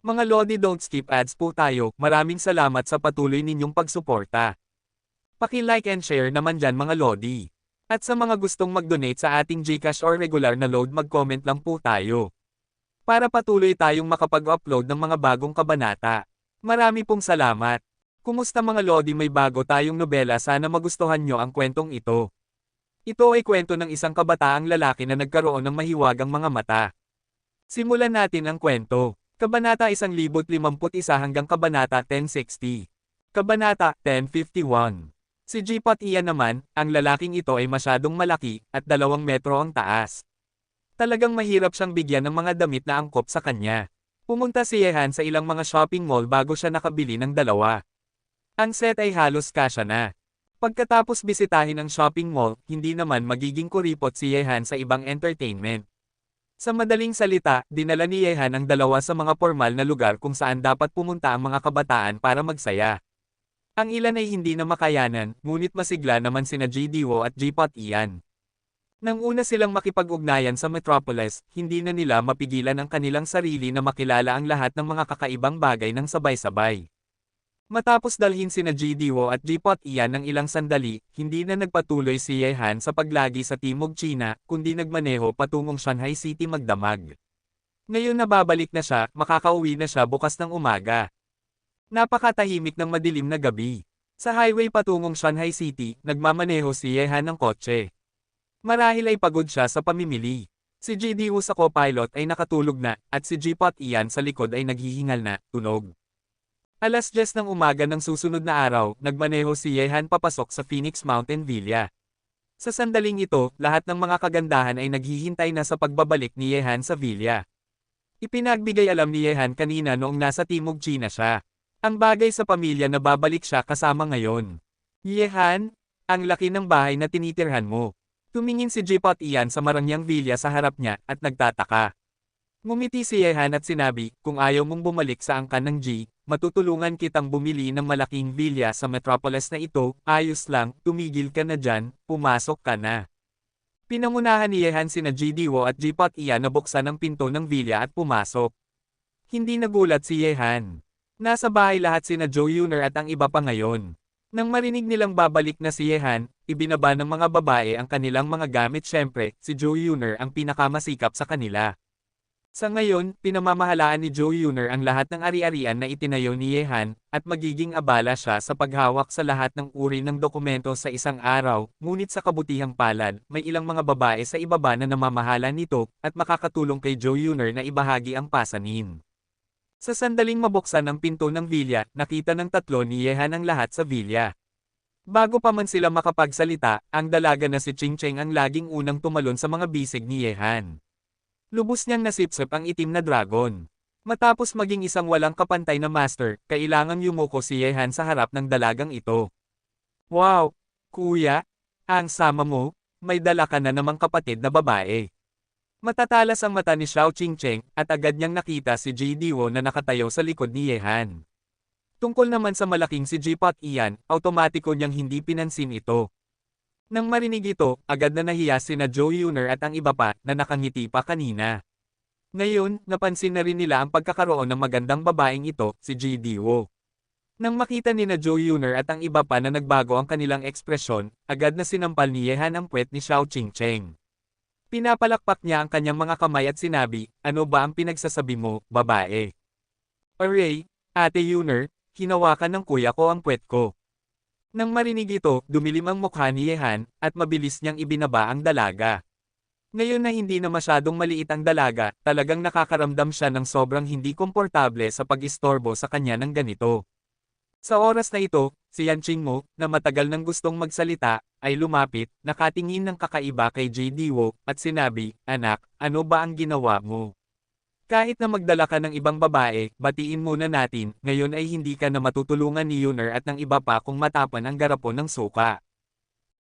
Mga Lodi, don't skip ads po tayo. Maraming salamat sa patuloy ninyong pagsuporta. Paki-like and share naman dyan mga Lodi. At sa mga gustong mag-donate sa ating GCash or regular na load, mag-comment lang po tayo. Para patuloy tayong makapag-upload ng mga bagong kabanata. Marami pong salamat. Kumusta mga Lodi, may bago tayong nobela, sana magustuhan nyo ang kwentong ito. Ito ay kwento ng isang kabataang lalaki na nagkaroon ng mahiwagang mga mata. Simulan natin ang kwento. Kabanata 1051 hanggang Kabanata 1060. Kabanata 1051. Si Jeepot Ian naman, ang lalaking ito ay masyadong malaki, at 2 metro ang taas. Talagang mahirap siyang bigyan ng mga damit na angkop sa kanya. Pumunta si Yehan sa ilang mga shopping mall bago siya nakabili ng 2. Ang set ay halos kasya na. Pagkatapos bisitahin ang shopping mall, hindi naman magiging kuripot si Yehan sa ibang entertainment. Sa madaling salita, dinala ni Yehan ang 2 sa mga formal na lugar kung saan dapat pumunta ang mga kabataan para magsaya. Ang ilan ay hindi na makayanan, ngunit masigla naman sina GDWO at Jeepot Ian. Nang una silang makipag-ugnayan sa Metropolis, hindi na nila mapigilan ang kanilang sarili na makilala ang lahat ng mga kakaibang bagay ng sabay-sabay. Matapos dalhin sina GDWO at Jeepot Ian ng ilang sandali, hindi na nagpatuloy si Yehan sa paglagi sa Timog China, kundi nagmaneho patungong Shanghai City magdamag. Ngayon na babalik na siya, makakauwi na siya bukas ng umaga. Napakatahimik ng madilim na gabi. Sa highway patungong Shanghai City, nagmamaneho si Yehan ng kotse. Marahil ay pagod siya sa pamimili. Si GDWO sa co-pilot ay nakatulog na, at si Jeepot Ian sa likod ay naghihingal na, tunog. Alas 10 ng umaga ng susunod na araw, nagmaneho si Yehan papasok sa Phoenix Mountain Villa. Sa sandaling ito, lahat ng mga kagandahan ay naghihintay na sa pagbabalik ni Yehan sa villa. Ipinagbigay alam ni Yehan kanina noong nasa Timog China siya. Ang bagay sa pamilya na babalik siya kasama ngayon. Yehan, ang laki ng bahay na tinitirhan mo. Tumingin si Jeepot Ian sa marangyang villa sa harap niya, at nagtataka. Ngumiti si Yehan at sinabi, kung ayaw mong bumalik sa angkan ng G, matutulungan kitang bumili ng malaking villa sa Metropolis na ito. Ayos lang, tumigil ka na dyan, pumasok ka na. Pinangunahan ni Yehan sina GDWO at Jeepot Ian na buksan ang pinto ng villa at pumasok. Hindi nagulat si Yehan. Nasa bahay lahat sina Joe Yuner at ang iba pa ngayon. Nang marinig nilang babalik na si Yehan, ibinaba ng mga babae ang kanilang mga gamit. Syempre, si Joe Yuner ang pinakamasikap sa kanila. Sa ngayon, pinamamahalaan ni Joe Yuner ang lahat ng ari-arian na itinayo ni Yehan, at magiging abala siya sa paghawak sa lahat ng uri ng dokumento sa isang araw, ngunit sa kabutihang palad, may ilang mga babae sa ibaba na namamahala nito, at makakatulong kay Joe Yuner na ibahagi ang pasanin. Sa sandaling mabuksan ang pinto ng villa, nakita ng 3 ni Yehan ang lahat sa villa. Bago pa man sila makapagsalita, ang dalaga na si Ching Cheng ang laging unang tumalon sa mga bisig ni Yehan. Lubos niyang nasipsip ang itim na dragon. Matapos maging isang walang kapantay na master, kailangang yumuko si Yehan sa harap ng dalagang ito. Wow! Kuya! Ang sama mo, may dala ka na namang kapatid na babae. Matatalas ang mata ni Xiao Qingcheng, at agad niyang nakita si GDWO na nakatayo sa likod ni Yehan. Tungkol naman sa malaking si Jeepot Ian, automatiko niyang hindi pinansin ito. Nang marinig ito, agad na nahiya sina Joe Yuner at ang iba pa, na nakangiti pa kanina. Ngayon, napansin na rin nila ang pagkakaroon ng magandang babaeng ito, si GDWO. Nang makita ni na Joe Yuner at ang iba pa na nagbago ang kanilang ekspresyon, agad na sinampal ni Yehan ang puwet ni Xiao Qingcheng. Pinapalakpak niya ang kanyang mga kamay at sinabi, ano ba ang pinagsasabi mo, babae? Aray, Ate Yuner, hinawakan ng kuya ko ang puwet ko. Nang marinig ito, dumilim ang mukha ni Yehan, at mabilis niyang ibinaba ang dalaga. Ngayon na hindi na masyadong maliit ang dalaga, talagang nakakaramdam siya ng sobrang hindi komportable sa pag-istorbo sa kanya ng ganito. Sa oras na ito, si Yan Qingmo, na matagal nang gustong magsalita, ay lumapit, nakatingin ng kakaiba kay GDWO, at sinabi, anak, ano ba ang ginawa mo? Kahit na magdala ka ng ibang babae, batiin muna natin, ngayon ay hindi ka na matutulungan ni Yuner at ng iba pa kung matapan ang garapon ng suka.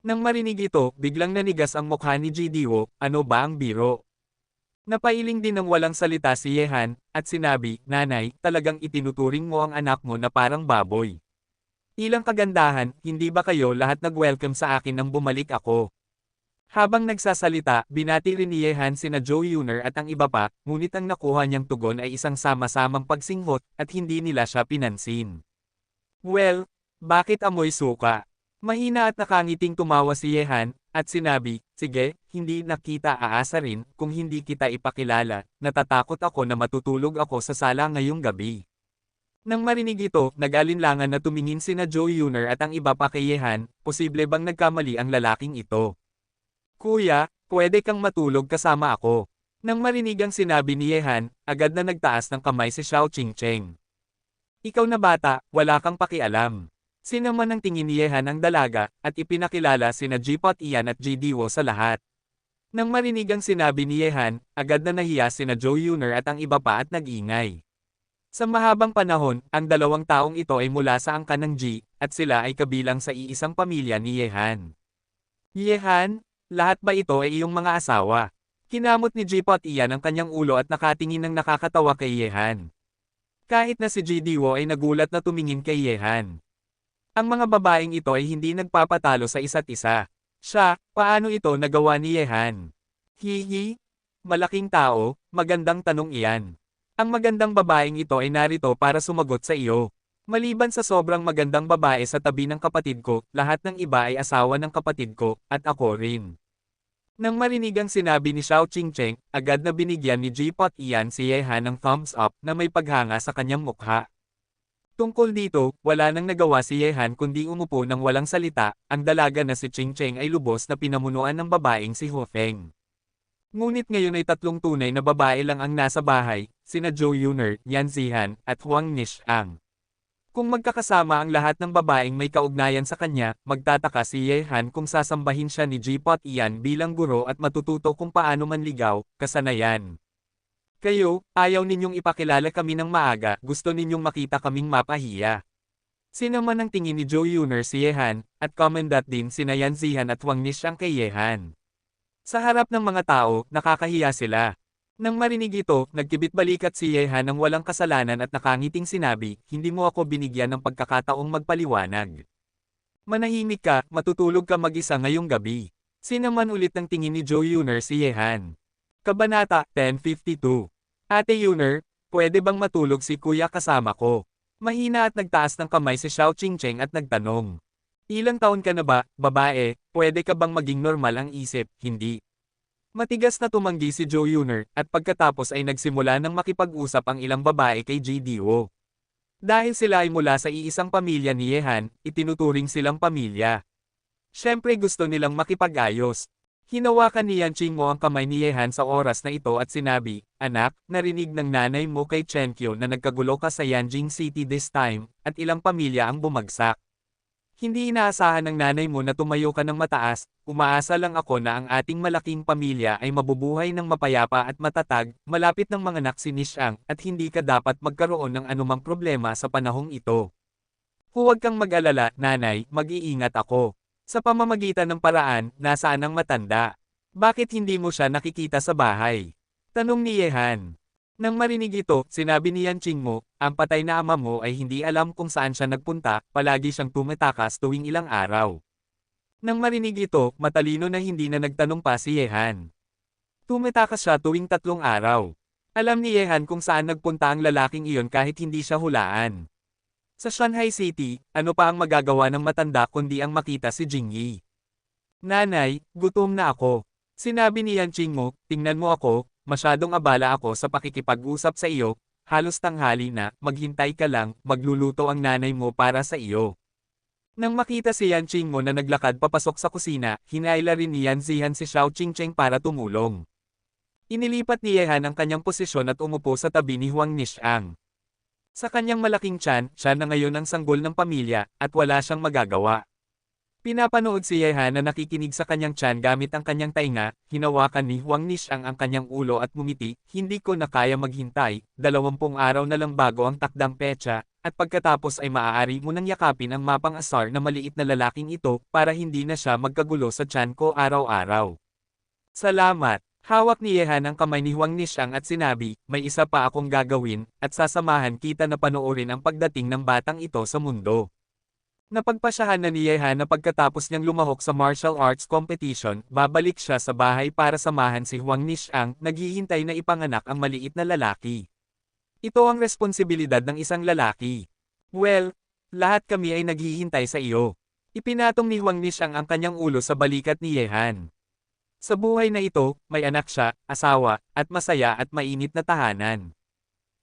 Nang marinig ito, biglang nanigas ang mukha ni GDWO, ano ba ang biro? Napailing din ng walang salita si Yehan, at sinabi, nanay, talagang itinuturing mo ang anak mo na parang baboy. Ilang kagandahan, hindi ba kayo lahat nag-welcome sa akin nang bumalik ako? Habang nagsasalita, binati rin ni Yehan sina Joe Yuner at ang iba pa, ngunit ang nakuha niyang tugon ay isang sama-samang pagsinghot at hindi nila siya pinansin. Well, bakit amoy suka? Mahina at nakangiting tumawa si Yehan, at sinabi, sige, hindi na kita aasarin kung hindi kita ipakilala, natatakot ako na matutulog ako sa sala ngayong gabi. Nang marinig ito, nag-alinlangan na tumingin sina Joe Yuner at ang iba pa kay Yehan, posible bang nagkamali ang lalaking ito? Kuya, pwede kang matulog kasama ako. Nang marinig ang sinabi ni Yehan, agad na nagtaas ng kamay si Xiao Qingcheng. Ikaw na bata, wala kang pakialam. Sinaman ang tingin ni Yehan ang dalaga, at ipinakilala sina Jipot Ian at Jidiwo sa lahat. Nang marinig ang sinabi ni Yehan, agad na nahiya sina Joe Yuner at ang iba pa at nag-ingay. Sa mahabang panahon, ang dalawang taong ito ay mula sa angkan ng Ji, at sila ay kabilang sa iisang pamilya ni Yehan. Yehan, lahat ba ito ay iyong mga asawa? Kinamot ni Jipot Ian ang kanyang ulo at nakatingin ng nakakatawa kay Yehan. Kahit na si Jidiwo ay nagulat na tumingin kay Yehan. Ang mga babaeng ito ay hindi nagpapatalo sa isa't isa. Siya, paano ito nagawa ni Yehan? Hihi? Malaking tao, magandang tanong iyan. Ang magandang babaeng ito ay narito para sumagot sa iyo. Maliban sa sobrang magandang babae sa tabi ng kapatid ko, lahat ng iba ay asawa ng kapatid ko, at ako rin. Nang marinig ang sinabi ni Xiao Qingcheng, agad na binigyan ni Jipot Ian si Yehan ng thumbs up na may paghanga sa kanyang mukha. Tungkol dito, wala nang nagawa si Yehan kundi umupo ng walang salita, ang dalaga na si Qingcheng ay lubos na pinamunuan ng babaeng si Hu Feng. Ngunit ngayon ay tatlong tunay na babae lang ang nasa bahay, sina Joe Yuner, Yan Zihan, at Huang Nishang. Kung magkakasama ang lahat ng babaeng may kaugnayan sa kanya, magtataka si Yehan kung sasambahin siya ni Jipot Ian bilang guro at matututo kung paano manligaw, kasanayan. Kayo, ayaw ninyong ipakilala kami ng maaga, gusto ninyong makita kaming mapahiya. Sinaman ang tingin ni Joe Yuner si Yehan, at komendat din sina Yan Zihan at Huang Nishang kay Yehan. Sa harap ng mga tao, nakakahiya sila. Nang marinig ito, nagkibit-balikat si Yehan ng walang kasalanan at nakangiting sinabi, hindi mo ako binigyan ng pagkakataong magpaliwanag. Manahimik ka, matutulog ka mag-isa ngayong gabi. Sinaman ulit ng tingin ni Joe Yuner si Yehan. Kabanata 10:52. Ate Yuner, pwede bang matulog si kuya kasama ko? Mahina at nagtaas ng kamay si Xiao Qingcheng at nagtanong. Ilang taon ka na ba, babae, pwede ka bang maging normal ang isip, hindi? Matigas na tumanggi si Joe Yuner, at pagkatapos ay nagsimula ng makipag-usap ang ilang babae kay JDO. Dahil sila ay mula sa iisang pamilya ni Yehan, itinuturing silang pamilya. Siyempre gusto nilang makipag-ayos. Hinawakan ni Yan Qingmo ang kamay ni Yehan sa oras na ito at sinabi, anak, narinig ng nanay mo kay Chenkyo na nagkagulo ka sa Yanjing City this time, at ilang pamilya ang bumagsak. Hindi inaasahan ng nanay mo na tumayo ka ng mataas, umaasa lang ako na ang ating malaking pamilya ay mabubuhay ng mapayapa at matatag, malapit ng mga anak si Nishang, at hindi ka dapat magkaroon ng anumang problema sa panahong ito. Huwag kang mag-alala, nanay, mag-iingat ako. Sa pamamagitan ng paraan, nasaan ang matanda? Bakit hindi mo siya nakikita sa bahay? Tanong ni Yehan. Nang marinig ito, sinabi ni Yan Qingmo, ang patay na ama mo ay hindi alam kung saan siya nagpunta, palagi siyang tumatakas tuwing ilang araw. Nang marinig ito, matalino na hindi na nagtanong pa si Yehan. Tumatakas siya tuwing 3 araw. Alam ni Yehan kung saan nagpunta ang lalaking iyon kahit hindi siya hulaan. Sa Shanghai City, ano pa ang magagawa ng matanda kundi ang makita si Jingyi? Nanay, gutom na ako. Sinabi ni Yan Qingmo, tingnan mo ako, masyadong abala ako sa pakikipag-usap sa iyo, halos tanghali na, maghintay ka lang, magluluto ang nanay mo para sa iyo. Nang makita si Yan Qingmo na naglakad papasok sa kusina, hinaila rin ni Yan Zihan si Xiao Qingcheng para tumulong. Inilipat ni Yehan ang kanyang posisyon at umupo sa tabi ni Huang Nishang. Sa kanyang malaking tiyan, siya na ngayon ang sanggol ng pamilya, at wala siyang magagawa. Pinapanood si Yehan na nakikinig sa kanyang tiyan gamit ang kanyang tainga, hinawakan ni Huang Nishang ang kanyang ulo at ngumiti, hindi ko na kaya maghintay, 20 araw na lang bago ang takdang petsa, at pagkatapos ay maaari mo nang yakapin ang mapang asar na maliit na lalaking ito, para hindi na siya magkagulo sa tiyan ko araw-araw. Salamat! Hawak ni Yehan ang kamay ni Huang Nishang at sinabi, may isa pa akong gagawin, at sasamahan kita na panoorin ang pagdating ng batang ito sa mundo. Napagpasyahan na ni Yehan na pagkatapos niyang lumahok sa martial arts competition, babalik siya sa bahay para samahan si Huang Nishang, naghihintay na ipanganak ang maliit na lalaki. Ito ang responsibilidad ng isang lalaki. Well, lahat kami ay naghihintay sa iyo. Ipinatong ni Huang Nishang ang kanyang ulo sa balikat ni Yehan. Sa buhay na ito, may anak siya, asawa, at masaya at mainit na tahanan.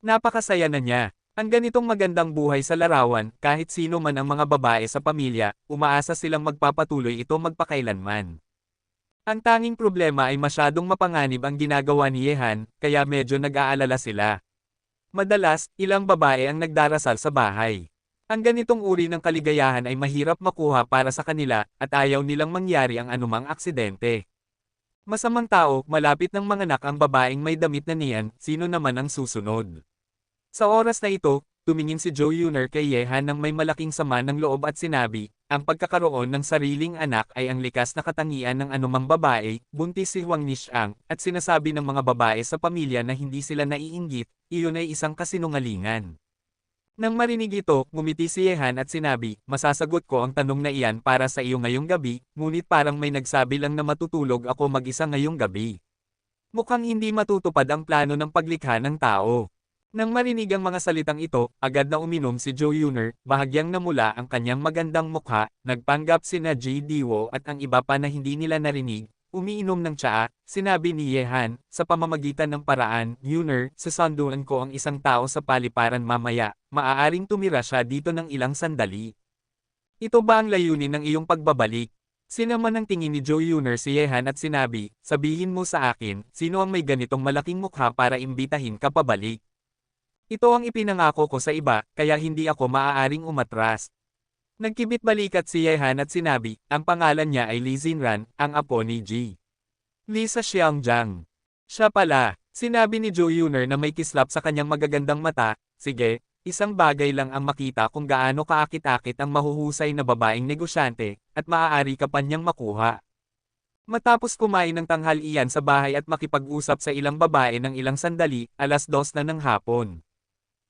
Napakasaya na niya. Ang ganitong magandang buhay sa larawan, kahit sino man ang mga babae sa pamilya, umaasa silang magpapatuloy ito magpakailanman. Ang tanging problema ay masyadong mapanganib ang ginagawa ni Yehan, kaya medyo nag-aalala sila. Madalas, ilang babae ang nagdarasal sa bahay. Ang ganitong uri ng kaligayahan ay mahirap makuha para sa kanila, at ayaw nilang mangyari ang anumang aksidente. Masamang tao, malapit ng manganak ang babaeng may damit na niyan, sino naman ang susunod? Sa oras na ito, tumingin si Jo Yuner kay Yehan ng may malaking sama ng loob at sinabi, ang pagkakaroon ng sariling anak ay ang likas na katangian ng anumang babae, buntis si Huang Nishang, at sinasabi ng mga babae sa pamilya na hindi sila naiinggit, iyon ay isang kasinungalingan. Nang marinig ito, ngumiti si Yehan at sinabi, masasagot ko ang tanong na iyan para sa iyo ngayong gabi, ngunit parang may nagsabi lang na matutulog ako mag-isa ngayong gabi. Mukhang hindi matutupad ang plano ng paglikha ng tao. Nang marinig ang mga salitang ito, agad na uminom si Jo Yuner, bahagyang namula ang kanyang magandang mukha, nagpanggap sina Ji Diwo at ang iba pa na hindi nila narinig, umiinom ng tsaa, sinabi ni Yehan, sa pamamagitan ng paraan, Yuner, sasanduan ko ang isang tao sa paliparan mamaya, maaaring tumira siya dito ng ilang sandali. Ito ba ang layunin ng iyong pagbabalik? Sinaman ang tingin ni Jo Yuner si Yehan at sinabi, sabihin mo sa akin, sino ang may ganitong malaking mukha para imbitahin ka pabalik? Ito ang ipinangako ko sa iba, kaya hindi ako maaaring umatras. Nagkibit balikat si Yehan at sinabi, ang pangalan niya ay Li Xinran, ang apo ni Ji. Li sa Xiangjiang. Siya pala, sinabi ni Jo Yuner na may kislap sa kanyang magagandang mata, sige, isang bagay lang ang makita kung gaano kaakit-akit ang mahuhusay na babaeng negosyante, at maaari ka pa niyang makuha. Matapos kumain ng tanghalian sa bahay at makipag-usap sa ilang babae ng ilang sandali, 2:00 na ng hapon.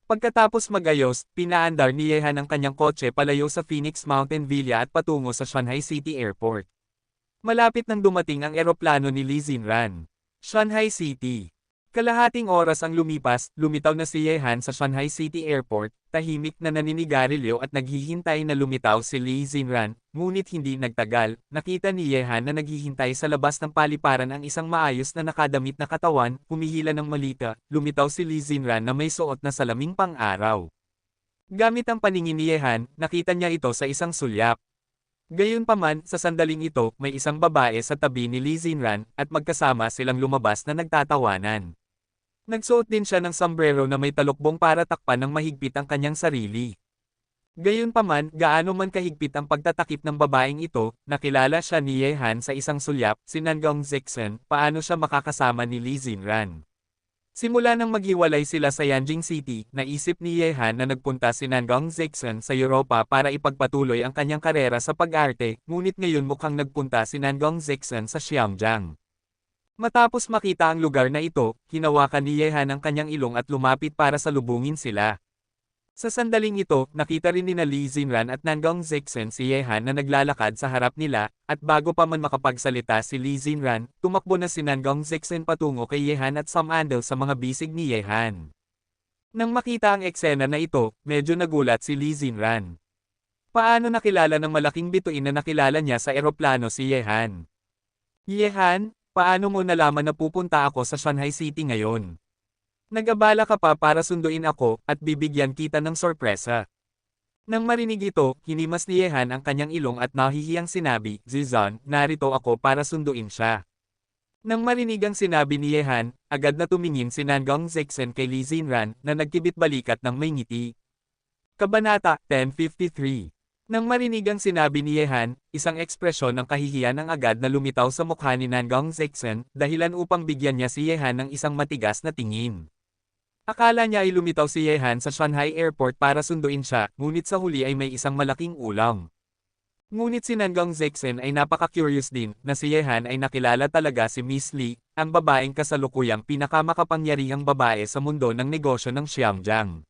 Pagkatapos magayos, pinaandar ni Yehan ang kanyang kotse palayo sa Phoenix Mountain Villa at patungo sa Shanghai City Airport. Malapit nang dumating ang eroplano ni Li Xinran. Shanghai City. Kalahating oras ang lumipas, lumitaw na si Yehan sa Shanghai City Airport, tahimik na naninigarilyo at naghihintay na lumitaw si Li Xinran, ngunit hindi nagtagal, nakita ni Yehan na naghihintay sa labas ng paliparan ang isang maayos na nakadamit na katawan, humihila ng malika, lumitaw si Li Xinran na may suot na salaming pang-araw. Gamit ang paningin ni Yehan, nakita niya ito sa isang sulyap. Gayunpaman, sa sandaling ito, may isang babae sa tabi ni Li Xinran, at magkasama silang lumabas na nagtatawanan. Nagsuot din siya ng sombrero na may talukbong para takpan ng mahigpit ang kanyang sarili. Gayunpaman, gaano man kahigpit ang pagtatakip ng babaeng ito, nakilala siya ni Yehan sa isang sulyap, si Nangong Zexen, paano siya makakasama ni Li Xinran. Simula nang maghiwalay sila sa Yanjing City, naisip ni Yehan na nagpunta si Nangong Zexen sa Europa para ipagpatuloy ang kanyang karera sa pag-arte, ngunit ngayon mukhang nagpunta si Nangong Zexen sa Xiangjiang. Matapos makita ang lugar na ito, hinawakan ni Yehan ang kanyang ilong at lumapit para salubungin sila. Sa sandaling ito, nakita rin ni Li Xinran at Nangong Zexen si Yehan na naglalakad sa harap nila, at bago pa man makapagsalita si Li Xinran, tumakbo na si Nangong Zexen patungo kay Yehan at sumandal sa mga bisig ni Yehan. Nang makita ang eksena na ito, medyo nagulat si Li Xinran. Paano nakilala ng malaking bituin na nakilala niya sa eroplano si Yehan? Yehan, paano mo nalaman na pupunta ako sa Shanghai City ngayon? Nag-abala ka pa para sunduin ako, at bibigyan kita ng sorpresa. Nang marinig ito, hinimas ni Yehan ang kanyang ilong at nahihiyang sinabi, Zizan, narito ako para sunduin siya. Nang marinig ang sinabi ni Yehan, agad na tumingin si Nangong Zexen kay Li Xinran, na nagkibit balikat ng may ngiti. Kabanata 1053. Nang marinig ang sinabi ni Yehan, isang ekspresyon ng kahihiyan ang agad na lumitaw sa mukha ni Nangong Zexen, dahilan upang bigyan niya si Yehan ng isang matigas na tingin. Akala niya ay lumitaw si Yehan sa Shanghai Airport para sunduin siya, ngunit sa huli ay may isang malaking ulam. Ngunit si Nangong Zexen ay napaka-curious din, na si Yehan ay nakilala talaga si Miss Li, ang babaeng kasalukuyang pinakamakapangyarihang babae sa mundo ng negosyo ng Xiangjiang.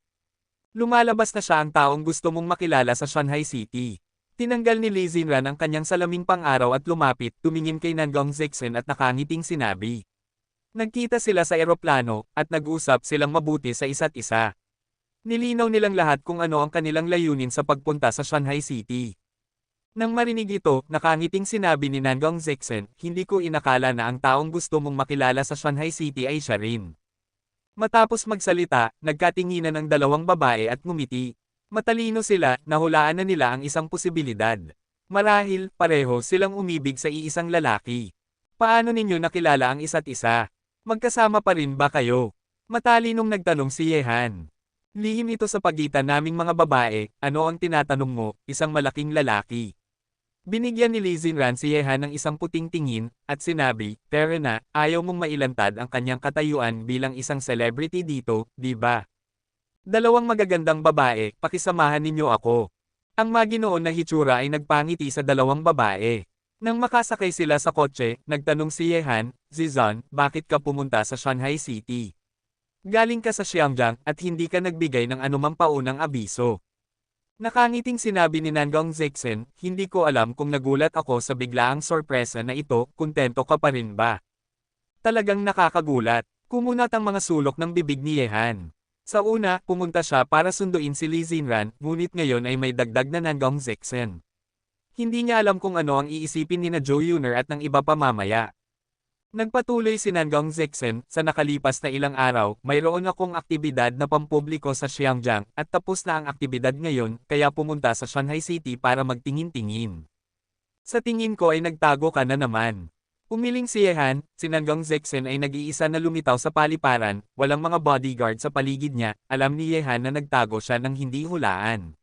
Lumalabas na siya ang taong gusto mong makilala sa Shanghai City. Tinanggal ni Li Xinran ang kanyang salaming pang-araw at lumapit, tumingin kay Nangong Zexen at nakangiting sinabi. Nagkita sila sa eroplano, at nag-usap silang mabuti sa isa't isa. Nilinaw nilang lahat kung ano ang kanilang layunin sa pagpunta sa Shanghai City. Nang marinig ito, nakangiting sinabi ni Nangong Zexen, hindi ko inakala na ang taong gusto mong makilala sa Shanghai City ay siya rin. Matapos magsalita, nagkatinginan ang dalawang babae at ngumiti. Matalino sila, nahulaan na nila ang isang posibilidad. Marahil, pareho silang umibig sa iisang lalaki. Paano ninyo nakilala ang isa't isa? Magkasama pa rin ba kayo? Matalinong nagtanong si Yehan. Lihim ito sa pagitan naming mga babae, ano ang tinatanong mo, isang malaking lalaki. Binigyan ni Li Xinran si Yehan ng isang puting tingin, at sinabi, pero na, ayaw mong mailantad ang kanyang katayuan bilang isang celebrity dito, di ba? Dalawang magagandang babae, pakisamahan ninyo ako. Ang maginoon na hitsura ay nagpangiti sa dalawang babae. Nang makasakay sila sa kotse, nagtanong si Yehan, Zizan, bakit ka pumunta sa Shanghai City? Galing ka sa Xiangyang at hindi ka nagbigay ng anumang paunang abiso. Nakangiting sinabi ni Nangong Zexen, hindi ko alam kung nagulat ako sa biglaang sorpresa na ito, kontento ka pa rin ba? Talagang nakakagulat. Kumunat ang mga sulok ng bibig ni Yehan. Sa una, pumunta siya para sunduin si Li Xinran, ngunit ngayon ay may dagdag na Nangong Zexen. Hindi niya alam kung ano ang iisipin ni na Zhou Yuner at ng iba pa mamaya. Nagpatuloy si Nangong Zexen, sa nakalipas na ilang araw, mayroon akong aktibidad na pampubliko sa Xiangyang, at tapos na ang aktibidad ngayon, kaya pumunta sa Shanghai City para magtingin-tingin. Sa tingin ko ay nagtago ka na naman. Umiling si Yehan, si Nangong Zexen ay nag-iisa na lumitaw sa paliparan, walang mga bodyguard sa paligid niya, alam ni Yehan na nagtago siya ng hindi hulaan.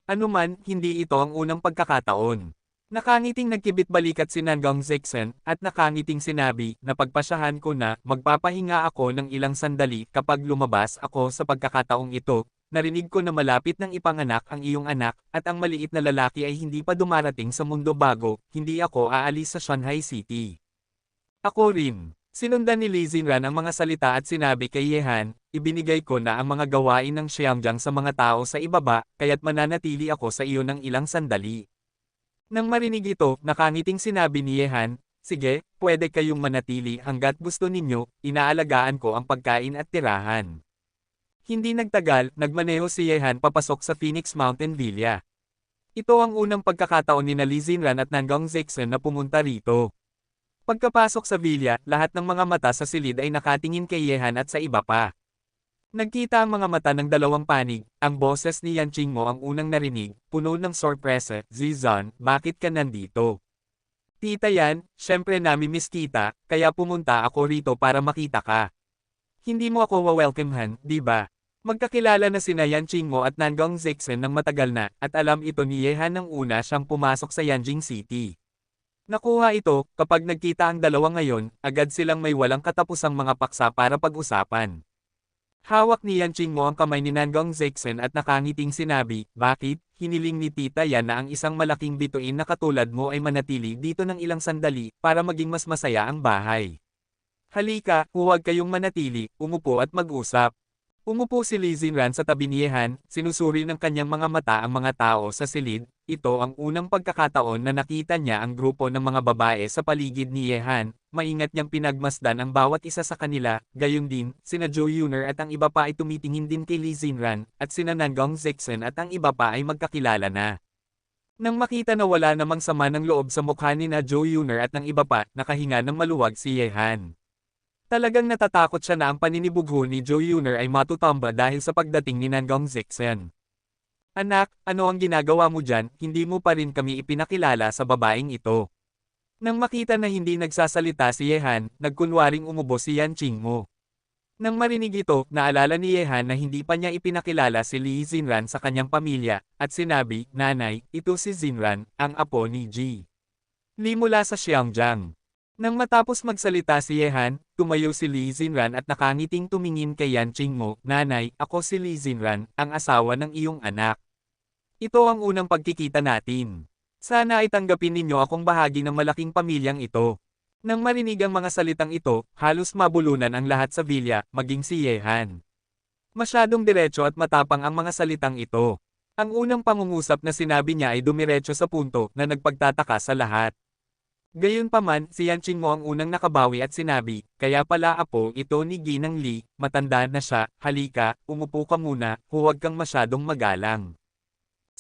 Anuman, hindi ito ang unang pagkakataon. Nakangiting nagkibit balikat si Nangong Zexen, at nakangiting sinabi, napagpasyahan ko na, magpapahinga ako ng ilang sandali kapag lumabas ako sa pagkakataong ito, narinig ko na malapit ng ipanganak ang iyong anak, at ang maliit na lalaki ay hindi pa dumarating sa mundo bago, hindi ako aalis sa Shanghai City. Ako rin. Sinundan ni Li Xinran ang mga salita at sinabi kay Yehan, ibinigay ko na ang mga gawain ng Xiangyang sa mga tao sa ibaba, kaya't mananatili ako sa iyo ng ilang sandali. Nang marinig ito, nakangiting sinabi ni Yehan, sige, pwede kayong manatili hanggat gusto ninyo, inaalagaan ko ang pagkain at tirahan. Hindi nagtagal, nagmaneho si Yehan papasok sa Phoenix Mountain Villa. Ito ang unang pagkakataon ni Li Xinran at Nangong Zexen na pumunta rito. Pagkapasok sa villa, lahat ng mga mata sa silid ay nakatingin kay Yehan at sa iba pa. Nagkita ang mga mata ng dalawang panig, ang boses ni Yan Qingmo ang unang narinig, puno ng sorpresa, Zizan, bakit ka nandito? Tita Yan, syempre nami-miss kita, kaya pumunta ako rito para makita ka. Hindi mo ako wa-welcomehan, di ba? Magkakilala na sina Yan Qingmo at Nangong Zexen ng matagal na, at alam ito ni Yehan nang una siyang pumasok sa Yanjing City. Nakuha ito, kapag nagkita ang dalawa ngayon, agad silang may walang katapusang mga paksa para pag-usapan. Hawak ni Yan Qingmo ang kamay ni Nangong Zexen at nakangiting sinabi, bakit, hiniling ni Tita Yan na ang isang malaking bituin na katulad mo ay manatili dito ng ilang sandali, para maging mas masaya ang bahay. Halika, huwag kayong manatili, umupo at mag-usap. Umupo si Li Xinran sa tabi ni Yehan, sinusuri ng kanyang mga mata ang mga tao sa silid. Ito ang unang pagkakataon na nakita niya ang grupo ng mga babae sa paligid ni Yehan, maingat niyang pinagmasdan ang bawat isa sa kanila, gayon din, sina Zhou Yuner at ang iba pa ay tumitingin din kay Li Xinran, at sina Nangong Zexen at ang iba pa ay magkakilala na. Nang makita na wala namang sama ng loob sa mukha ni na Zhou Yuner at ng iba pa, nakahinga ng maluwag si Yehan. Talagang natatakot siya na ang paninibugho ni Zhou Yuner ay matutamba dahil sa pagdating ni Nangong Zexen. Anak, ano ang ginagawa mo dyan, hindi mo pa rin kami ipinakilala sa babaeng ito. Nang makita na hindi nagsasalita si Yehan, nagkunwaring umubo si Yan Qingmo. Nang marinig ito, naalala ni Yehan na hindi pa niya ipinakilala si Li Xinran sa kanyang pamilya, at sinabi, Nanay, ito si Xinran, ang apo ni Ji. Li mula sa Xiangyang. Nang matapos magsalita si Yehan, tumayo si Li Xinran at nakangiting tumingin kay Yan Qingmo, Nanay, ako si Li Xinran, ang asawa ng iyong anak. Ito ang unang pagkikita natin. Sana ay tanggapin ninyo akong bahagi ng malaking pamilyang ito. Nang marinig ang mga salitang ito, halos mabulunan ang lahat sa villa, maging si Yehan. Masyadong diretso at matapang ang mga salitang ito. Ang unang pangungusap na sinabi niya ay dumiretso sa punto na nagpagtataka sa lahat. Gayunpaman, si Yan Qingmo ang unang nakabawi at sinabi, kaya pala apo ito ni Ginang Li, matanda na siya, halika, umupo ka muna, huwag kang masyadong magalang.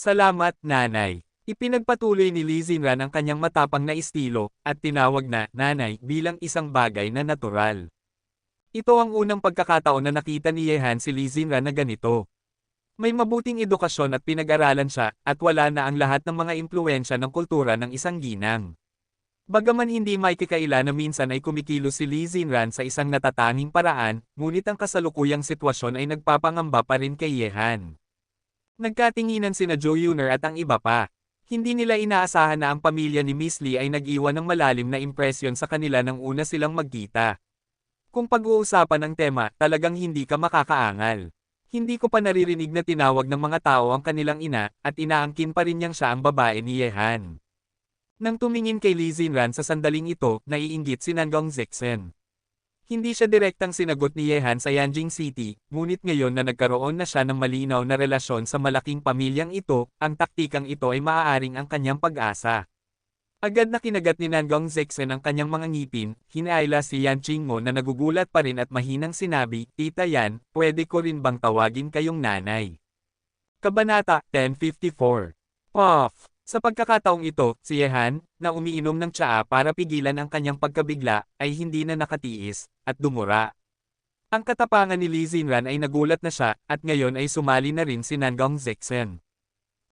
Salamat, nanay. Ipinagpatuloy ni Li Xinran ang kanyang matapang na estilo, at tinawag na nanay bilang isang bagay na natural. Ito ang unang pagkakataon na nakita ni Yehan si Li Xinran na ganito. May mabuting edukasyon at pinag-aralan siya, at wala na ang lahat ng mga impluensya ng kultura ng isang ginang. Bagaman hindi maikikaila na minsan ay kumikilos si Li Xinran sa isang natatanging paraan, ngunit ang kasalukuyang sitwasyon ay nagpapangamba pa rin kay Yehan. Nagkatinginan sina Zhou Yuner at ang iba pa. Hindi nila inaasahan na ang pamilya ni Miss Li ay nag-iwan ng malalim na impresyon sa kanila nang una silang magkita. Kung pag-uusapan ang tema, talagang hindi ka makakaangal. Hindi ko pa naririnig na tinawag ng mga tao ang kanilang ina, at inaangkin pa rin niyang siya ang babae ni Yehan. Nang tumingin kay Li Xinran sa sandaling ito, naiinggit si Nangong Zexen. Hindi siya direktang sinagot ni Yehan sa Yanjing City, ngunit ngayon na nagkaroon na siya ng malinaw na relasyon sa malaking pamilyang ito, ang taktikang ito ay maaaring ang kanyang pag-asa. Agad na kinagat ni Nangong Zexen ang kanyang mga ngipin, hinaila si Yan Qingmo na nagugulat pa rin at mahinang sinabi, Tita Yan, pwede ko rin bang tawagin kayong nanay? Kabanata 1054. Off! Sa pagkakataong ito, si Yehan, na umiinom ng tsaa para pigilan ang kanyang pagkabigla, ay hindi na nakatiis, at dumura. Ang katapangan ni Li Xinran ay nagulat na siya, at ngayon ay sumali na rin si Nangong Zexen.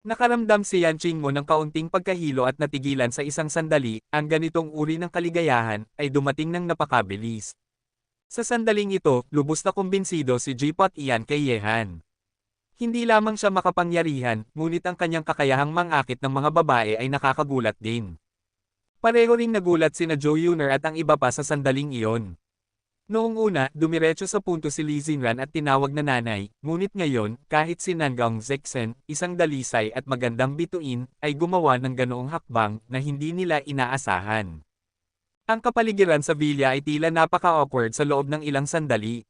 Nakaramdam si Yan Qingmo ng kaunting pagkahilo at natigilan sa isang sandali, ang ganitong uri ng kaligayahan, ay dumating ng napakabilis. Sa sandaling ito, lubos na kumbinsido si Jipot Ian kay Yehan. Hindi lamang siya makapangyarihan, ngunit ang kanyang kakayahang mangakit ng mga babae ay nakakagulat din. Pareho ring nagulat sina Zhou Yuner at ang iba pa sa sandaling iyon. Noong una, dumiretso sa punto si Li Xinran at tinawag na nanay, ngunit ngayon, kahit si Nangong Zexen, isang dalisay at magandang bituin, ay gumawa ng ganoong hakbang na hindi nila inaasahan. Ang kapaligiran sa villa ay tila napaka-awkward sa loob ng ilang sandali.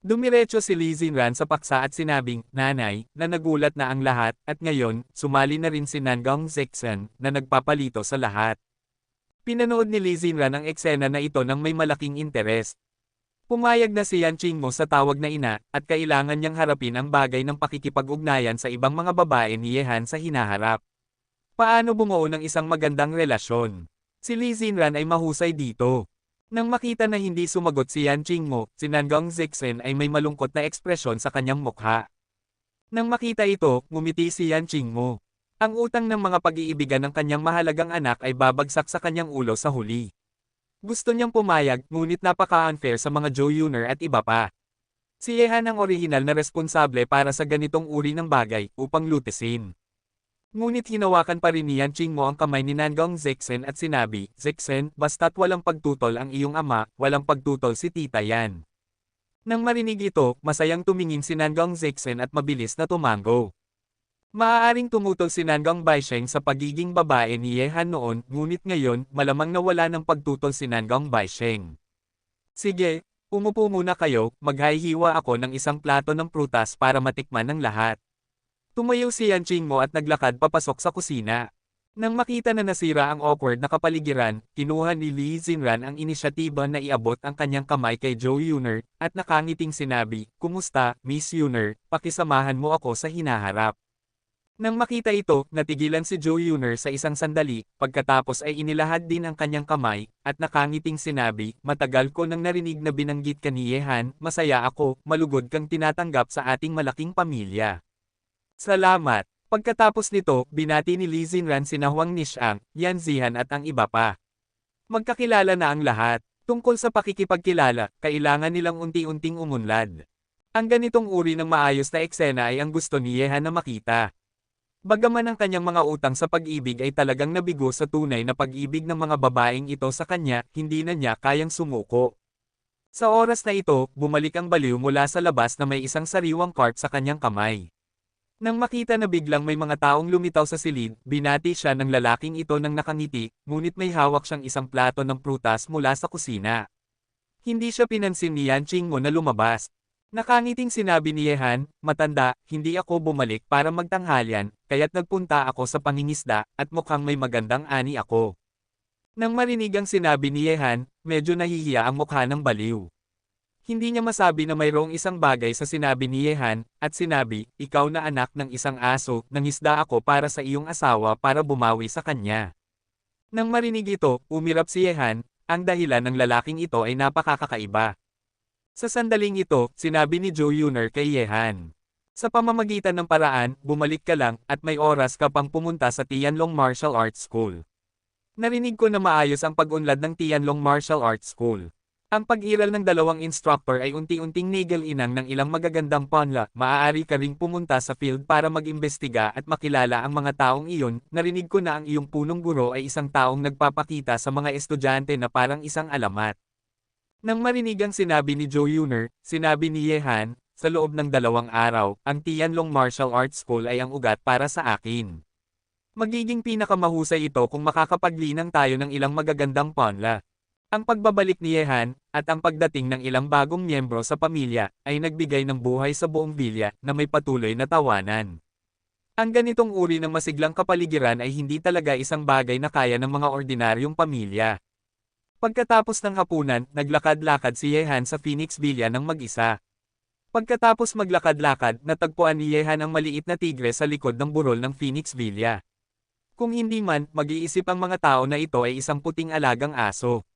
Dumiretso si Li Xinran sa paksa at sinabing, nanay, na nagulat na ang lahat, at ngayon, sumali na rin si Nangong Zexen, na nagpapalito sa lahat. Pinanood ni Li Xinran ang eksena na ito ng may malaking interes. Pumayag na si Yan Qingmo sa tawag na ina, at kailangan niyang harapin ang bagay ng pakikipag-ugnayan sa ibang mga babae ni Yehan sa hinaharap. Paano bumuo ng isang magandang relasyon? Si Li Xinran ay mahusay dito. Nang makita na hindi sumagot si Yan Qingmo, si Nangong Zexen ay may malungkot na ekspresyon sa kanyang mukha. Nang makita ito, ngumiti si Yan Qingmo. Ang utang ng mga pag-iibigan ng kanyang mahalagang anak ay babagsak sa kanyang ulo sa huli. Gusto niyang pumayag, ngunit napaka-unfair sa mga Zhou Yuner at iba pa. Si Yehan ang orihinal na responsable para sa ganitong uri ng bagay, upang lutesin. Ngunit hinawakan pa rin ni Yan Qingmo ang kamay ni Nangong Zexen at sinabi, Zexen, basta't walang pagtutol ang iyong ama, walang pagtutol si Tita Yan. Nang marinig ito, masayang tumingin si Nangong Zexen at mabilis na tumango. Maaaring tumutol si Nangong Baisheng sa pagiging babae ni Yehan noon, ngunit ngayon, malamang nawala ng pagtutol si Nangong Baisheng. Sige, umupo muna kayo, maghahihiwa ako ng isang plato ng prutas para matikman ng lahat. Tumayo si Yan Qingmo at naglakad papasok sa kusina. Nang makita na nasira ang awkward na kapaligiran, kinuha ni Li Xinran ang inisyatiba na iabot ang kanyang kamay kay Zhou Yuner, at nakangiting sinabi, Kumusta, Miss Yuner, pakisamahan mo ako sa hinaharap. Nang makita ito, natigilan si Zhou Yuner sa isang sandali, pagkatapos ay inilahad din ang kanyang kamay, at nakangiting sinabi, Matagal ko nang narinig na binanggit ka ni Yehan, masaya ako, malugod kang tinatanggap sa ating malaking pamilya. Salamat. Pagkatapos nito, binati ni Li Xinran sina Huang Nishang, Yan Zihan at ang iba pa. Magkakilala na ang lahat. Tungkol sa pakikipagkilala, kailangan nilang unti-unting umunlad. Ang ganitong uri ng maayos na eksena ay ang gusto ni Yehan na makita. Bagaman ang kanyang mga utang sa pag-ibig ay talagang nabigo sa tunay na pag-ibig ng mga babaeng ito sa kanya, hindi na niya kayang sumuko. Sa oras na ito, bumalik ang baliw mula sa labas na may isang sariwang cart sa kanyang kamay. Nang makita na biglang may mga taong lumitaw sa silid, binati siya ng lalaking ito nang nakangiti, ngunit may hawak siyang isang plato ng prutas mula sa kusina. Hindi siya pinansin ni Yan Qingmo na lumabas. Nakangiting sinabi ni Yehan, matanda, hindi ako bumalik para magtanghalian, kaya't nagpunta ako sa pangingisda, at mukhang may magandang ani ako. Nang marinig ang sinabi ni Yehan, medyo nahihiya ang mukha ng baliw. Hindi niya masabi na mayroong isang bagay sa sinabi ni Yehan, at sinabi, ikaw na anak ng isang aso, nangisda ako para sa iyong asawa para bumawi sa kanya. Nang marinig ito, umirap si Yehan, ang dahilan ng lalaking ito ay napakakaiba. Sa sandaling ito, sinabi ni Joe Yuner kay Yehan. Sa pamamagitan ng paraan, bumalik ka lang, at may oras ka pang pumunta sa Tianlong Martial Arts School. Narinig ko na maayos ang pag-unlad ng Tianlong Martial Arts School. Ang pag-iral ng dalawang instructor ay unti-unting nigel-inang ng ilang magagandang punla, maaari ka ring pumunta sa field para mag-imbestiga at makilala ang mga taong iyon. Narinig ko na ang iyong punong guro ay isang taong nagpapakita sa mga estudyante na parang isang alamat. Nang marinig ang sinabi ni Joe Yuner, sinabi ni Yehan, sa loob ng 2 araw, ang Tianlong Martial Arts School ay ang ugat para sa akin. Magiging pinakamahusay ito kung makakapaglinang tayo ng ilang magagandang punla. Ang pagbabalik ni Yehan, at ang pagdating ng ilang bagong miyembro sa pamilya, ay nagbigay ng buhay sa buong bilya, na may patuloy na tawanan. Ang ganitong uri ng masiglang kapaligiran ay hindi talaga isang bagay na kaya ng mga ordinaryong pamilya. Pagkatapos ng hapunan, naglakad-lakad si Yehan sa Phoenix Villa ng mag-isa. Pagkatapos maglakad-lakad, natagpuan ni Yehan ang maliit na tigre sa likod ng burol ng Phoenix Villa. Kung hindi man, mag-iisip ang mga tao na ito ay isang puting alagang aso.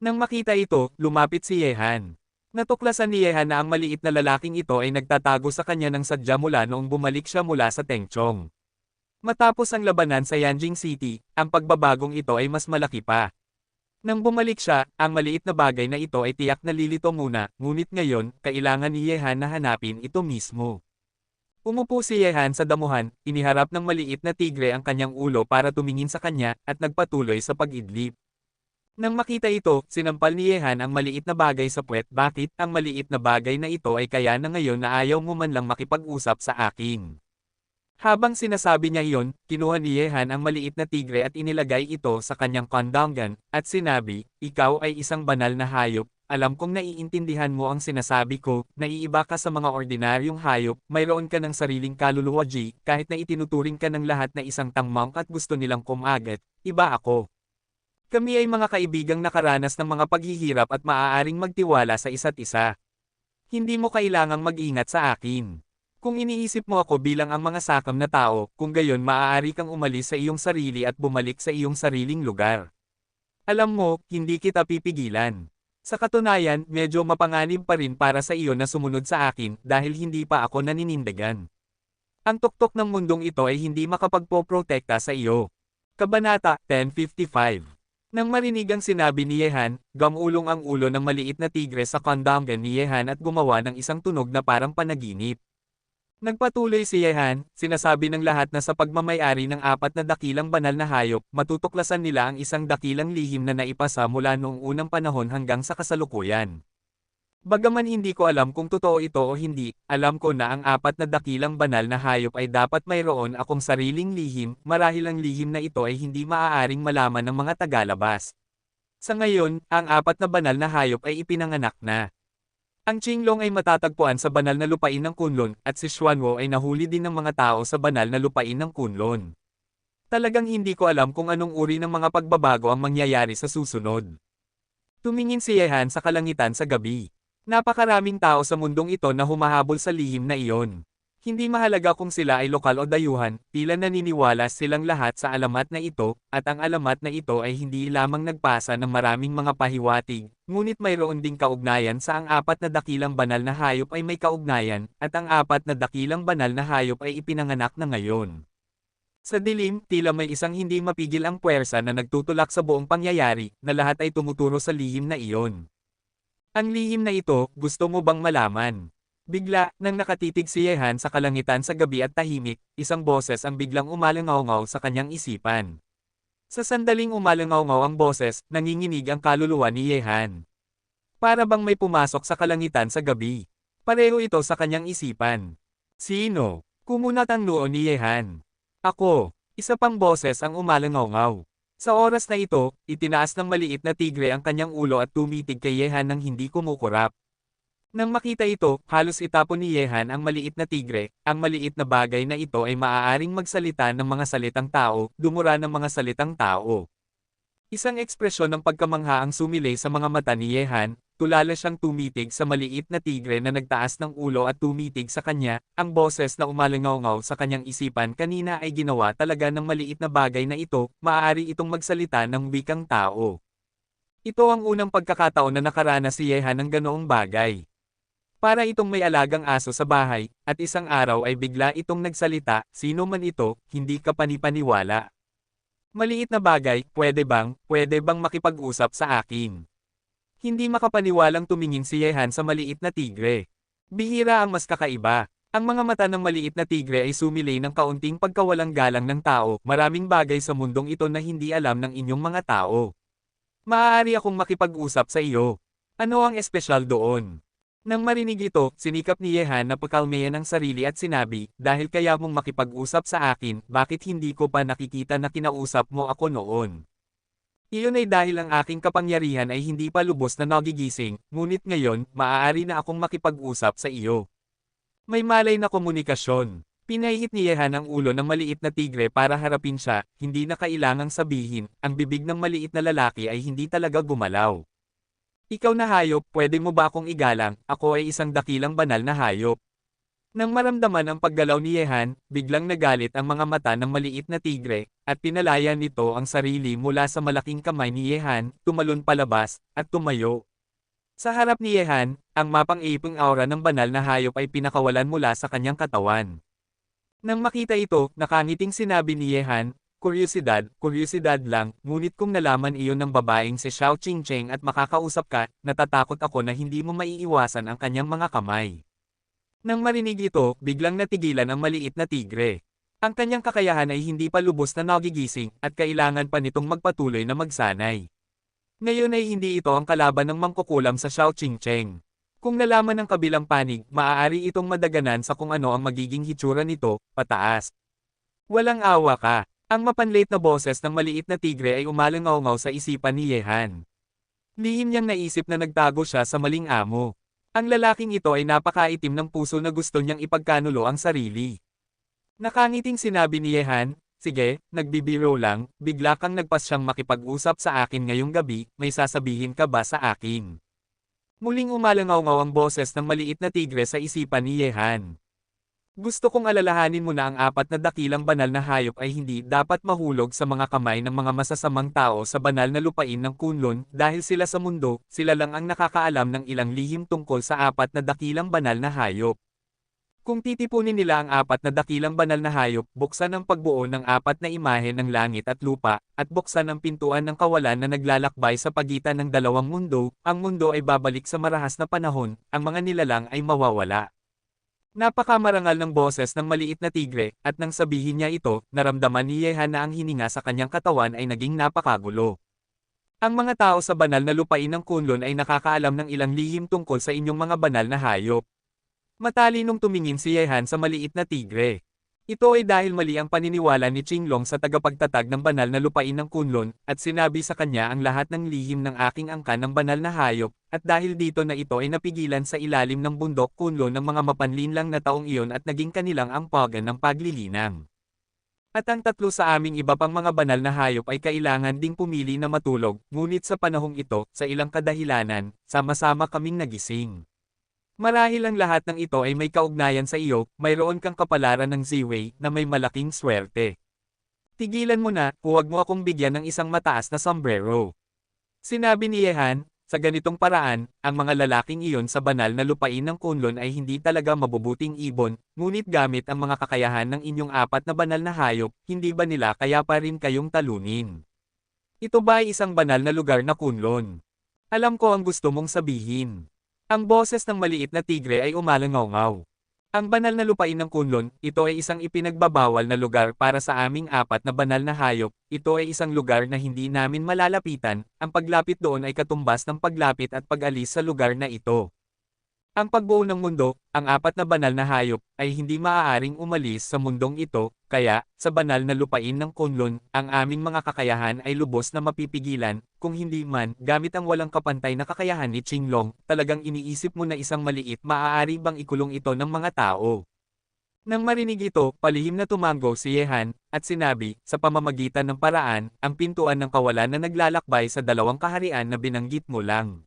Nang makita ito, lumapit si Yehan. Natuklasan ni Yehan na ang maliit na lalaking ito ay nagtatago sa kanya ng sadya mula noong bumalik siya mula sa Tengchong. Matapos ang labanan sa Yanjing City, ang pagbabagong ito ay mas malaki pa. Nang bumalik siya, ang maliit na bagay na ito ay tiyak na lilito muna, ngunit ngayon, kailangan ni Yehan na hanapin ito mismo. Umupo si Yehan sa damuhan, iniharap ng maliit na tigre ang kanyang ulo para tumingin sa kanya, at nagpatuloy sa pag-idlip. Nang makita ito, sinampal ni Yehan ang maliit na bagay sa puwet. Bakit ang maliit na bagay na ito ay kaya na ngayon na ayaw mo man lang makipag-usap sa akin? Habang sinasabi niya iyon, kinuha ni Yehan ang maliit na tigre at inilagay ito sa kanyang kondongan, at sinabi, ikaw ay isang banal na hayop, alam kong naiintindihan mo ang sinasabi ko, naiiba ka sa mga ordinaryong hayop, mayroon ka ng sariling kaluluwa G, kahit na itinuturing ka ng lahat na isang tangmang at gusto nilang kumagat, iba ako. Kami ay mga kaibigang nakaranas ng mga paghihirap at maaaring magtiwala sa isa't isa. Hindi mo kailangang mag-ingat sa akin. Kung iniisip mo ako bilang ang mga sakam na tao, kung gayon maaari kang umalis sa iyong sarili at bumalik sa iyong sariling lugar. Alam mo, hindi kita pipigilan. Sa katunayan, medyo mapanganib pa rin para sa iyo na sumunod sa akin dahil hindi pa ako naninindigan. Ang tuktok ng mundong ito ay hindi makapagpoprotekta sa iyo. Kabanata 10:55. Nang marinig ang sinabi ni Yehan, gamulong ang ulo ng maliit na tigre sa kondongan ni Yehan at gumawa ng isang tunog na parang panaginip. Nagpatuloy si Yehan, sinasabi ng lahat na sa pagmamayari ng 4 na dakilang banal na hayop, matutuklasan nila ang isang dakilang lihim na naipasa mula noong unang panahon hanggang sa kasalukuyan. Bagaman hindi ko alam kung totoo ito o hindi, alam ko na ang 4 na dakilang banal na hayop ay dapat mayroon akong sariling lihim, marahil ang lihim na ito ay hindi maaaring malaman ng mga tagalabas. Sa ngayon, ang 4 na banal na hayop ay ipinanganak na. Ang Qinglong ay matatagpuan sa banal na lupain ng Kunlun, at si Xuanwo ay nahuli din ng mga tao sa banal na lupain ng Kunlun. Talagang hindi ko alam kung anong uri ng mga pagbabago ang mangyayari sa susunod. Tumingin si Yehan sa kalangitan sa gabi. Napakaraming tao sa mundong ito na humahabol sa lihim na iyon. Hindi mahalaga kung sila ay lokal o dayuhan, tila naniniwala silang lahat sa alamat na ito, at ang alamat na ito ay hindi lamang nagpasa ng maraming mga pahiwatig, ngunit mayroon ding kaugnayan sa ang 4 na dakilang banal na hayop ay may kaugnayan, at ang 4 na dakilang banal na hayop ay ipinanganak na ngayon. Sa dilim, tila may isang hindi mapigil ang puwersa na nagtutulak sa buong pangyayari, na lahat ay tumuturo sa lihim na iyon. Ang lihim na ito, gusto mo bang malaman? Bigla, nang nakatitig si Yehan sa kalangitan sa gabi at tahimik, isang boses ang biglang umalangaw-ngaw sa kanyang isipan. Sa sandaling umalangaw-ngaw ang boses, nanginginig ang kaluluwa ni Yehan. Para bang may pumasok sa kalangitan sa gabi. Pareho ito sa kanyang isipan. Sino? Kumunat ang noo ni Yehan. Ako. Isa pang boses ang umalangaw-ngaw. Sa oras na ito, itinaas ng maliit na tigre ang kanyang ulo at tumitig kay Yehan nang hindi kumukurap. Nang makita ito, halos itapon ni Yehan ang maliit na tigre. Ang maliit na bagay na ito ay maaaring magsalita ng mga salitang tao, dumura ng mga salitang tao. Isang ekspresyon ng pagkamangha ang sumilay sa mga mata ni Yehan, tulala siyang tumitig sa maliit na tigre na nagtaas ng ulo at tumitig sa kanya. Ang boses na umalingaw-ngaw sa kanyang isipan kanina ay ginawa talaga ng maliit na bagay na ito, maaari itong magsalita ng wikang tao. Ito ang unang pagkakataon na nakaranas si Yehan ng ganoong bagay. Para itong may alagang aso sa bahay, at isang araw ay bigla itong nagsalita, sino man ito, hindi ka panipaniwala. Maliit na bagay, pwede bang makipag-usap sa akin? Hindi makapaniwalang tumingin si Yehan sa maliit na tigre. Bihira ang mas kakaiba. Ang mga mata ng maliit na tigre ay sumilay ng kaunting pagkawalang galang ng tao, maraming bagay sa mundong ito na hindi alam ng inyong mga tao. Maaari akong makipag-usap sa iyo. Ano ang espesyal doon? Nang marinig ito, sinikap ni Yehan na pakalmayan ang sarili at sinabi, dahil kaya mong makipag-usap sa akin, bakit hindi ko pa nakikita na kinausap mo ako noon? Iyon ay dahil ang aking kapangyarihan ay hindi pa lubos na nagigising, ngunit ngayon, maaari na akong makipag-usap sa iyo. May malay na komunikasyon. Pinahihit ni Yehan ang ulo ng maliit na tigre para harapin siya, hindi na kailangang sabihin, ang bibig ng maliit na lalaki ay hindi talaga gumalaw. Ikaw na hayop, pwede mo ba akong igalang, ako ay isang dakilang banal na hayop. Nang maramdaman ang paggalaw ni Yehan, biglang nagalit ang mga mata ng maliit na tigre, at pinalaya nito ang sarili mula sa malaking kamay ni Yehan, tumalon palabas, at tumayo. Sa harap ni Yehan, ang mapang-ipong aura ng banal na hayop ay pinakawalan mula sa kanyang katawan. Nang makita ito, nakangiting sinabi ni Yehan, kuryosidad lang, ngunit kung nalaman iyon ng babaeng si Xiao Qingcheng at makakausap ka, natatakot ako na hindi mo maiiwasan ang kanyang mga kamay. Nang marinig ito, biglang natigilan ang maliit na tigre. Ang kanyang kakayahan ay hindi pa lubos na nagigising, at kailangan pa nitong magpatuloy na magsanay. Ngayon ay hindi ito ang kalaban ng mangkukulam sa Xiao Qingcheng. Kung nalaman ng kabilang panig, maaari itong madaganan sa kung ano ang magiging hitsura nito, pataas. Walang awa ka. Ang mapanlate na boses ng maliit na tigre ay umalangaw-ngaw sa isipan ni Yehan. Lihim niyang naisip na nagtago siya sa maling amo. Ang lalaking ito ay napakaitim ng puso na gusto niyang ipagkanulo ang sarili. Nakangiting sinabi ni Yehan, sige, nagbibiro lang, bigla kang nagpasyang makipag-usap sa akin ngayong gabi, may sasabihin ka ba sa akin? Muling umalangaw-ngaw ang boses ng maliit na tigre sa isipan ni Yehan. Gusto kong alalahanin mo na ang apat na dakilang banal na hayop ay hindi dapat mahulog sa mga kamay ng mga masasamang tao sa banal na lupain ng Kunlun, dahil sila sa mundo, sila lang ang nakakaalam ng ilang lihim tungkol sa apat na dakilang banal na hayop. Kung titipunin nila ang apat na dakilang banal na hayop, buksan ang pagbuo ng apat na imahe ng langit at lupa, at buksan ang pintuan ng kawalan na naglalakbay sa pagitan ng dalawang mundo, ang mundo ay babalik sa marahas na panahon, ang mga nilalang ay mawawala. Napakamarangal ng boses ng maliit na tigre, at nang sabihin niya ito, naramdaman ni Yehan na ang hininga sa kanyang katawan ay naging napakagulo. Ang mga tao sa banal na lupain ng Kunlun ay nakakaalam ng ilang lihim tungkol sa inyong mga banal na hayop. Matalinong tumingin si Yehan sa maliit na tigre. Ito ay dahil mali ang paniniwala ni Qinglong sa tagapagtatag ng banal na lupain ng Kunlun, at sinabi sa kanya ang lahat ng lihim ng aking angkan ng banal na hayop, at dahil dito na ito ay napigilan sa ilalim ng bundok Kunlun ng mga mapanlinlang na taong iyon at naging kanilang angpagan ng paglilinang. At ang tatlo sa aming iba pang mga banal na hayop ay kailangan ding pumili na matulog, ngunit sa panahong ito, sa ilang kadahilanan, sama-sama kaming nagising. Marahil ang lahat ng ito ay may kaugnayan sa iyo, mayroon kang kapalaran ng Ziwei na may malaking swerte. Tigilan mo na, huwag mo akong bigyan ng isang mataas na sombrero. Sinabi ni Yehan, sa ganitong paraan, ang mga lalaking iyon sa banal na lupain ng Kunlun ay hindi talaga mabubuting ibon, ngunit gamit ang mga kakayahan ng inyong apat na banal na hayop, hindi ba nila kaya pa rin kayong talunin? Ito ba ay isang banal na lugar na Kunlun? Alam ko ang gusto mong sabihin. Ang boses ng maliit na tigre ay umalangaw-ngaw. Ang banal na lupain ng Kunlun, ito ay isang ipinagbabawal na lugar para sa aming apat na banal na hayop, ito ay isang lugar na hindi namin malalapitan, ang paglapit doon ay katumbas ng paglapit at pag-alis sa lugar na ito. Ang pagbuo ng mundo, ang apat na banal na hayop, ay hindi maaaring umalis sa mundong ito, kaya, sa banal na lupain ng Kunlun, ang aming mga kakayahan ay lubos na mapipigilan, kung hindi man, gamit ang walang kapantay na kakayahan ni Qinglong, talagang iniisip mo na isang maliit maaari bang ikulong ito ng mga tao. Nang marinig ito, palihim na tumango si Yehan, at sinabi, sa pamamagitan ng paraan, ang pintuan ng kawalan na naglalakbay sa dalawang kaharian na binanggit mo lang.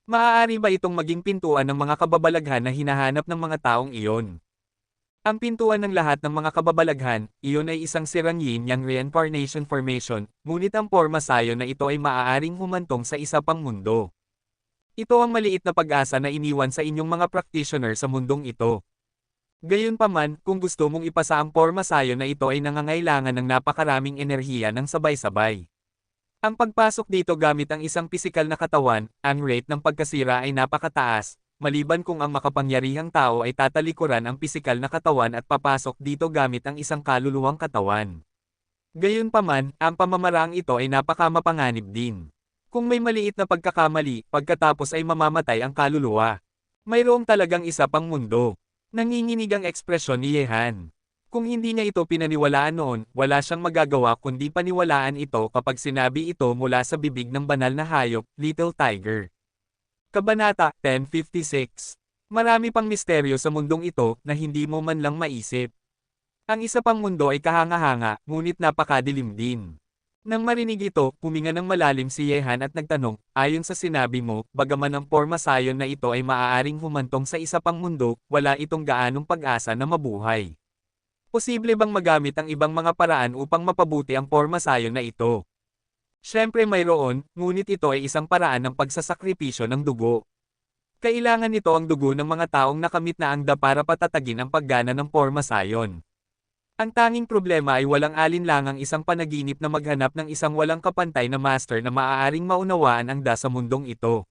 Maaari ba itong maging pintuan ng mga kababalaghan na hinahanap ng mga taong iyon? Ang pintuan ng lahat ng mga kababalaghan, iyon ay isang sirang yin-yang reincarnation formation, ngunit ang porma sayo na ito ay maaaring humantong sa isa pang mundo. Ito ang maliit na pag-asa na iniwan sa inyong mga practitioner sa mundong ito. Gayunpaman, kung gusto mong ipasa ang porma sayo na ito ay nangangailangan ng napakaraming enerhiya ng sabay-sabay. Ang pagpasok dito gamit ang isang pisikal na katawan, ang rate ng pagkasira ay napakataas, maliban kung ang makapangyarihang tao ay tatalikuran ang pisikal na katawan at papasok dito gamit ang isang kaluluwang katawan. Gayunpaman, ang pamamaraang ito ay napakamapanganib din. Kung may maliit na pagkakamali, pagkatapos ay mamamatay ang kaluluwa. Mayroong talagang isa pang mundo. Nanginginig ang ekspresyon ni Yehan. Kung hindi niya ito pinaniwalaan noon, wala siyang magagawa kundi paniwalaan ito kapag sinabi ito mula sa bibig ng banal na hayop, Little Tiger. Kabanata 1056. Marami pang misteryo sa mundong ito na hindi mo man lang maisip. Ang isa pang mundo ay kahanga-hanga, ngunit napakadilim din. Nang marinig ito, huminga ng malalim si Yehan at nagtanong, ayon sa sinabi mo, bagaman ang porma sayon na ito ay maaaring humantong sa isa pang mundo, wala itong gaanong pag-asa na mabuhay. Posible bang magamit ang ibang mga paraan upang mapabuti ang porma sayon na ito? Siyempre mayroon, ngunit ito ay isang paraan ng pagsasakripisyo ng dugo. Kailangan nito ang dugo ng mga taong nakamit na ang para patatagin ang paggana ng porma sayon. Ang tanging problema ay walang alinlangang isang panaginip na maghanap ng isang walang kapantay na master na maaaring maunawaan ang sa mundong ito.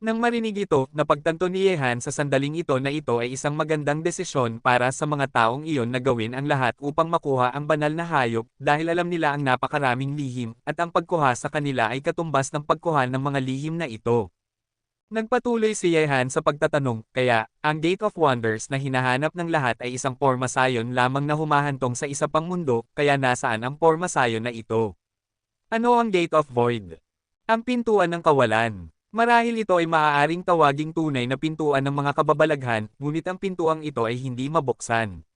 Nang marinig ito, napagtanto ni Yehan sa sandaling ito na ito ay isang magandang desisyon para sa mga taong iyon na gawin ang lahat upang makuha ang banal na hayop, dahil alam nila ang napakaraming lihim, at ang pagkuha sa kanila ay katumbas ng pagkuha ng mga lihim na ito. Nagpatuloy si Yehan sa pagtatanong, kaya, ang Gate of Wonders na hinahanap ng lahat ay isang porma sayon lamang na humahantong sa isa pang mundo, kaya nasaan ang porma sayon na ito? Ano ang Gate of Void? Ang pintuan ng kawalan. Marahil ito ay maaaring tawaging tunay na pintuan ng mga kababalaghan, ngunit ang pintuang ito ay hindi mabuksan.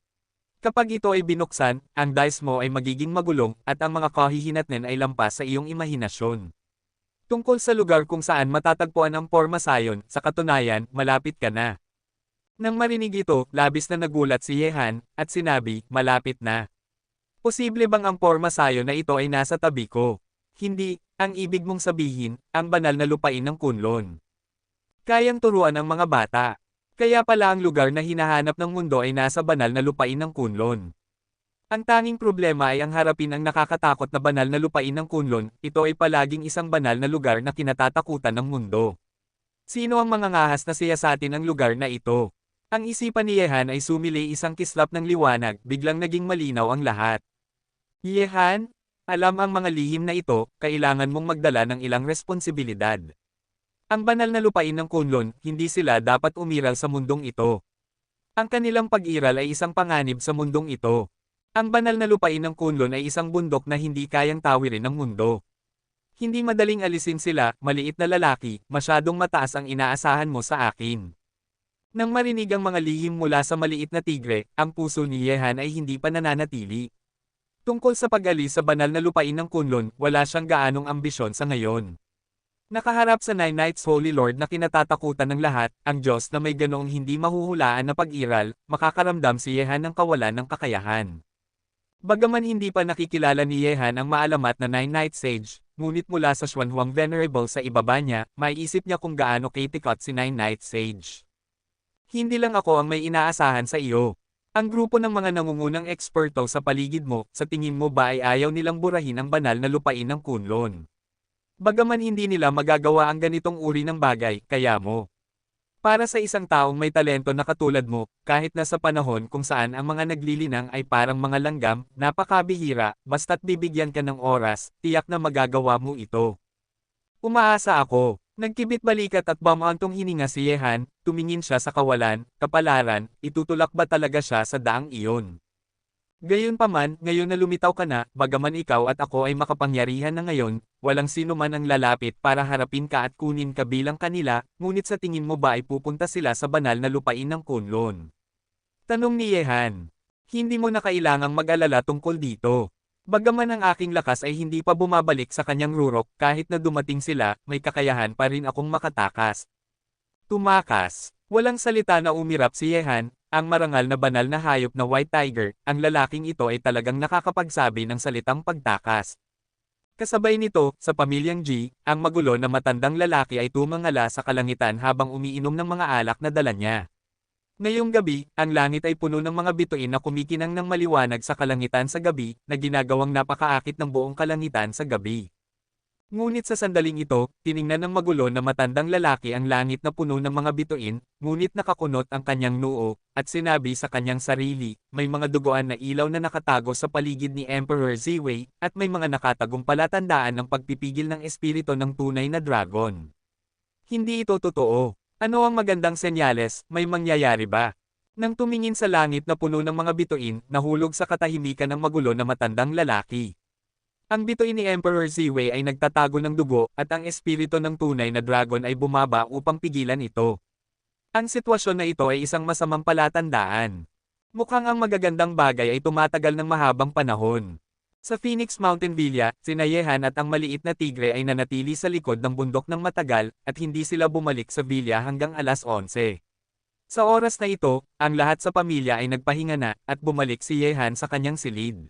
Kapag ito ay binuksan, ang dice mo ay magiging magulong, at ang mga kahihinatnan ay lampas sa iyong imahinasyon. Tungkol sa lugar kung saan matatagpuan ang porma sayon, sa katunayan, malapit ka na. Nang marinig ito, labis na nagulat si Yehan, at sinabi, malapit na. Posible bang ang porma sayon na ito ay nasa tabi ko? Hindi, ang ibig mong sabihin, ang banal na lupain ng Kunlun. Kayang turuan ang mga bata. Kaya pala ang lugar na hinahanap ng mundo ay nasa banal na lupain ng Kunlun. Ang tanging problema ay ang harapin ang nakakatakot na banal na lupain ng Kunlun, ito ay palaging isang banal na lugar na kinatatakutan ng mundo. Sino ang mangangahas na siyasatin ang lugar na ito? Ang isipan ni Yehan ay sumili isang kislap ng liwanag, biglang naging malinaw ang lahat. Yehan? Alam ang mga lihim na ito, kailangan mong magdala ng ilang responsibilidad. Ang banal na lupain ng Kunlun, hindi sila dapat umiral sa mundong ito. Ang kanilang pag-iral ay isang panganib sa mundong ito. Ang banal na lupain ng Kunlun ay isang bundok na hindi kayang tawirin ng mundo. Hindi madaling alisin sila, maliit na lalaki, masyadong mataas ang inaasahan mo sa akin. Nang marinig ang mga lihim mula sa maliit na tigre, ang puso ni Yehan ay hindi pa nananatili. Tungkol sa pag-alis sa banal na lupain ng Kunlun, wala siyang gaanong ambisyon sa ngayon. Nakaharap sa Nine Nights Holy Lord na kinatatakutan ng lahat, ang Diyos na may ganoong hindi mahuhulaan na pag-iral, makakaramdam si Yehan ng kawalan ng kakayahan. Bagaman hindi pa nakikilala ni Yehan ang maalamat na Nine Night Sage, ngunit mula sa Xuanhuang Venerable sa ibaba niya, maiisip niya kung gaano kitikot si Nine Night Sage. Hindi lang ako ang may inaasahan sa iyo. Ang grupo ng mga nangungunang eksperto sa paligid mo, sa tingin mo ba ay ayaw nilang burahin ang banal na lupain ng Kunlun? Bagaman hindi nila magagawa ang ganitong uri ng bagay, kaya mo. Para sa isang taong may talento na katulad mo, kahit nasa panahon kung saan ang mga naglilinang ay parang mga langgam, napakabihira, basta't bibigyan ka ng oras, tiyak na magagawa mo ito. Umaasa ako. Nagkibit balikat at bumantong hininga si Yehan, tumingin siya sa kawalan, kapalaran, itutulak ba talaga siya sa daang iyon? Gayunpaman, ngayon na lumitaw ka na, bagaman ikaw at ako ay makapangyarihan na ngayon, walang sino man ang lalapit para harapin ka at kunin ka bilang kanila, ngunit sa tingin mo ba ay pupunta sila sa banal na lupain ng Kunlun? Tanong ni Yehan. Hindi mo na kailangang mag-alala tungkol dito. Bagaman ang aking lakas ay hindi pa bumabalik sa kanyang rurok, kahit na dumating sila, may kakayahan pa rin akong makatakas. Tumakas. Walang salita na umirap si Yehan, ang marangal na banal na hayop na White Tiger, ang lalaking ito ay talagang nakakapagsabi ng salitang pagtakas. Kasabay nito, sa pamilyang G, ang magulo na matandang lalaki ay tumangala sa kalangitan habang umiinom ng mga alak na dala niya. Ngayong gabi, ang langit ay puno ng mga bituin na kumikinang ng maliwanag sa kalangitan sa gabi, na ginagawang napakaakit ng buong kalangitan sa gabi. Ngunit sa sandaling ito, tiningnan ng magulo na matandang lalaki ang langit na puno ng mga bituin, ngunit nakakunot ang kanyang noo, at sinabi sa kanyang sarili, may mga duguan na ilaw na nakatago sa paligid ni Emperor Ziwei, at may mga nakatagong palatandaan ng pagpipigil ng espiritu ng tunay na dragon. Hindi ito totoo. Ano ang magandang senyales, may mangyayari ba? Nang tumingin sa langit na puno ng mga bituin, nahulog sa katahimikan ng magulo na matandang lalaki. Ang bituin ni Emperor Ziwei ay nagtatago ng dugo, at ang espiritu ng tunay na dragon ay bumaba upang pigilan ito. Ang sitwasyon na ito ay isang masamang palatandaan. Mukhang ang magagandang bagay ay tumatagal ng mahabang panahon. Sa Phoenix Mountain Villa, sina Yehan at ang maliit na tigre ay nanatili sa likod ng bundok ng matagal, at hindi sila bumalik sa villa hanggang alas 11. Sa oras na ito, ang lahat sa pamilya ay nagpahinga na, at bumalik si Yehan sa kanyang silid.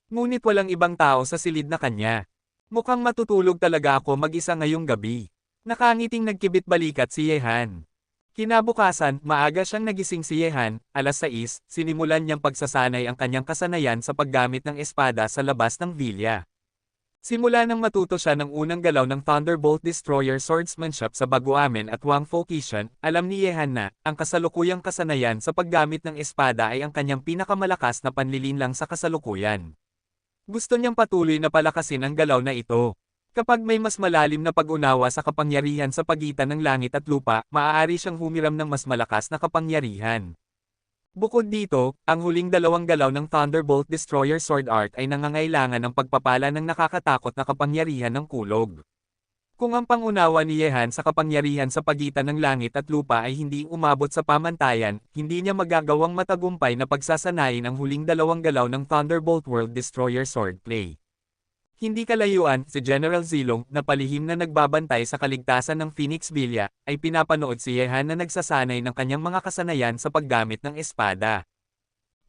Ngunit walang ibang tao sa silid na kanya. Mukhang matutulog talaga ako mag-isa ngayong gabi. Nakangiting nagkibit balikat si Yehan. Kinabukasan, maaga siyang nagising si Yehan, alas 6, sinimulan niyang pagsasanay ang kanyang kasanayan sa paggamit ng espada sa labas ng villa. Simula nang matuto siya ng unang galaw ng Thunderbolt Destroyer Swordsmanship sa Baguamen at Wangfo Kishan, alam ni Yehan na, ang kasalukuyang kasanayan sa paggamit ng espada ay ang kanyang pinakamalakas na panlilinlang sa kasalukuyan. Gusto niyang patuloy na palakasin ang galaw na ito. Kapag may mas malalim na pag-unawa sa kapangyarihan sa pagitan ng langit at lupa, maaari siyang humiram ng mas malakas na kapangyarihan. Bukod dito, ang huling dalawang galaw ng Thunderbolt Destroyer Sword Art ay nangangailangan ng pagpapala ng nakakatakot na kapangyarihan ng kulog. Kung ang pangunawa ni Yehan sa kapangyarihan sa pagitan ng langit at lupa ay hindi umabot sa pamantayan, hindi niya magagawang matagumpay na pagsasanayin ang huling dalawang galaw ng Thunderbolt World Destroyer Swordplay. Hindi kalayuan, si General Zilong, na palihim na nagbabantay sa kaligtasan ng Phoenix Villa, ay pinapanood si Yehan na nagsasanay ng kanyang mga kasanayan sa paggamit ng espada.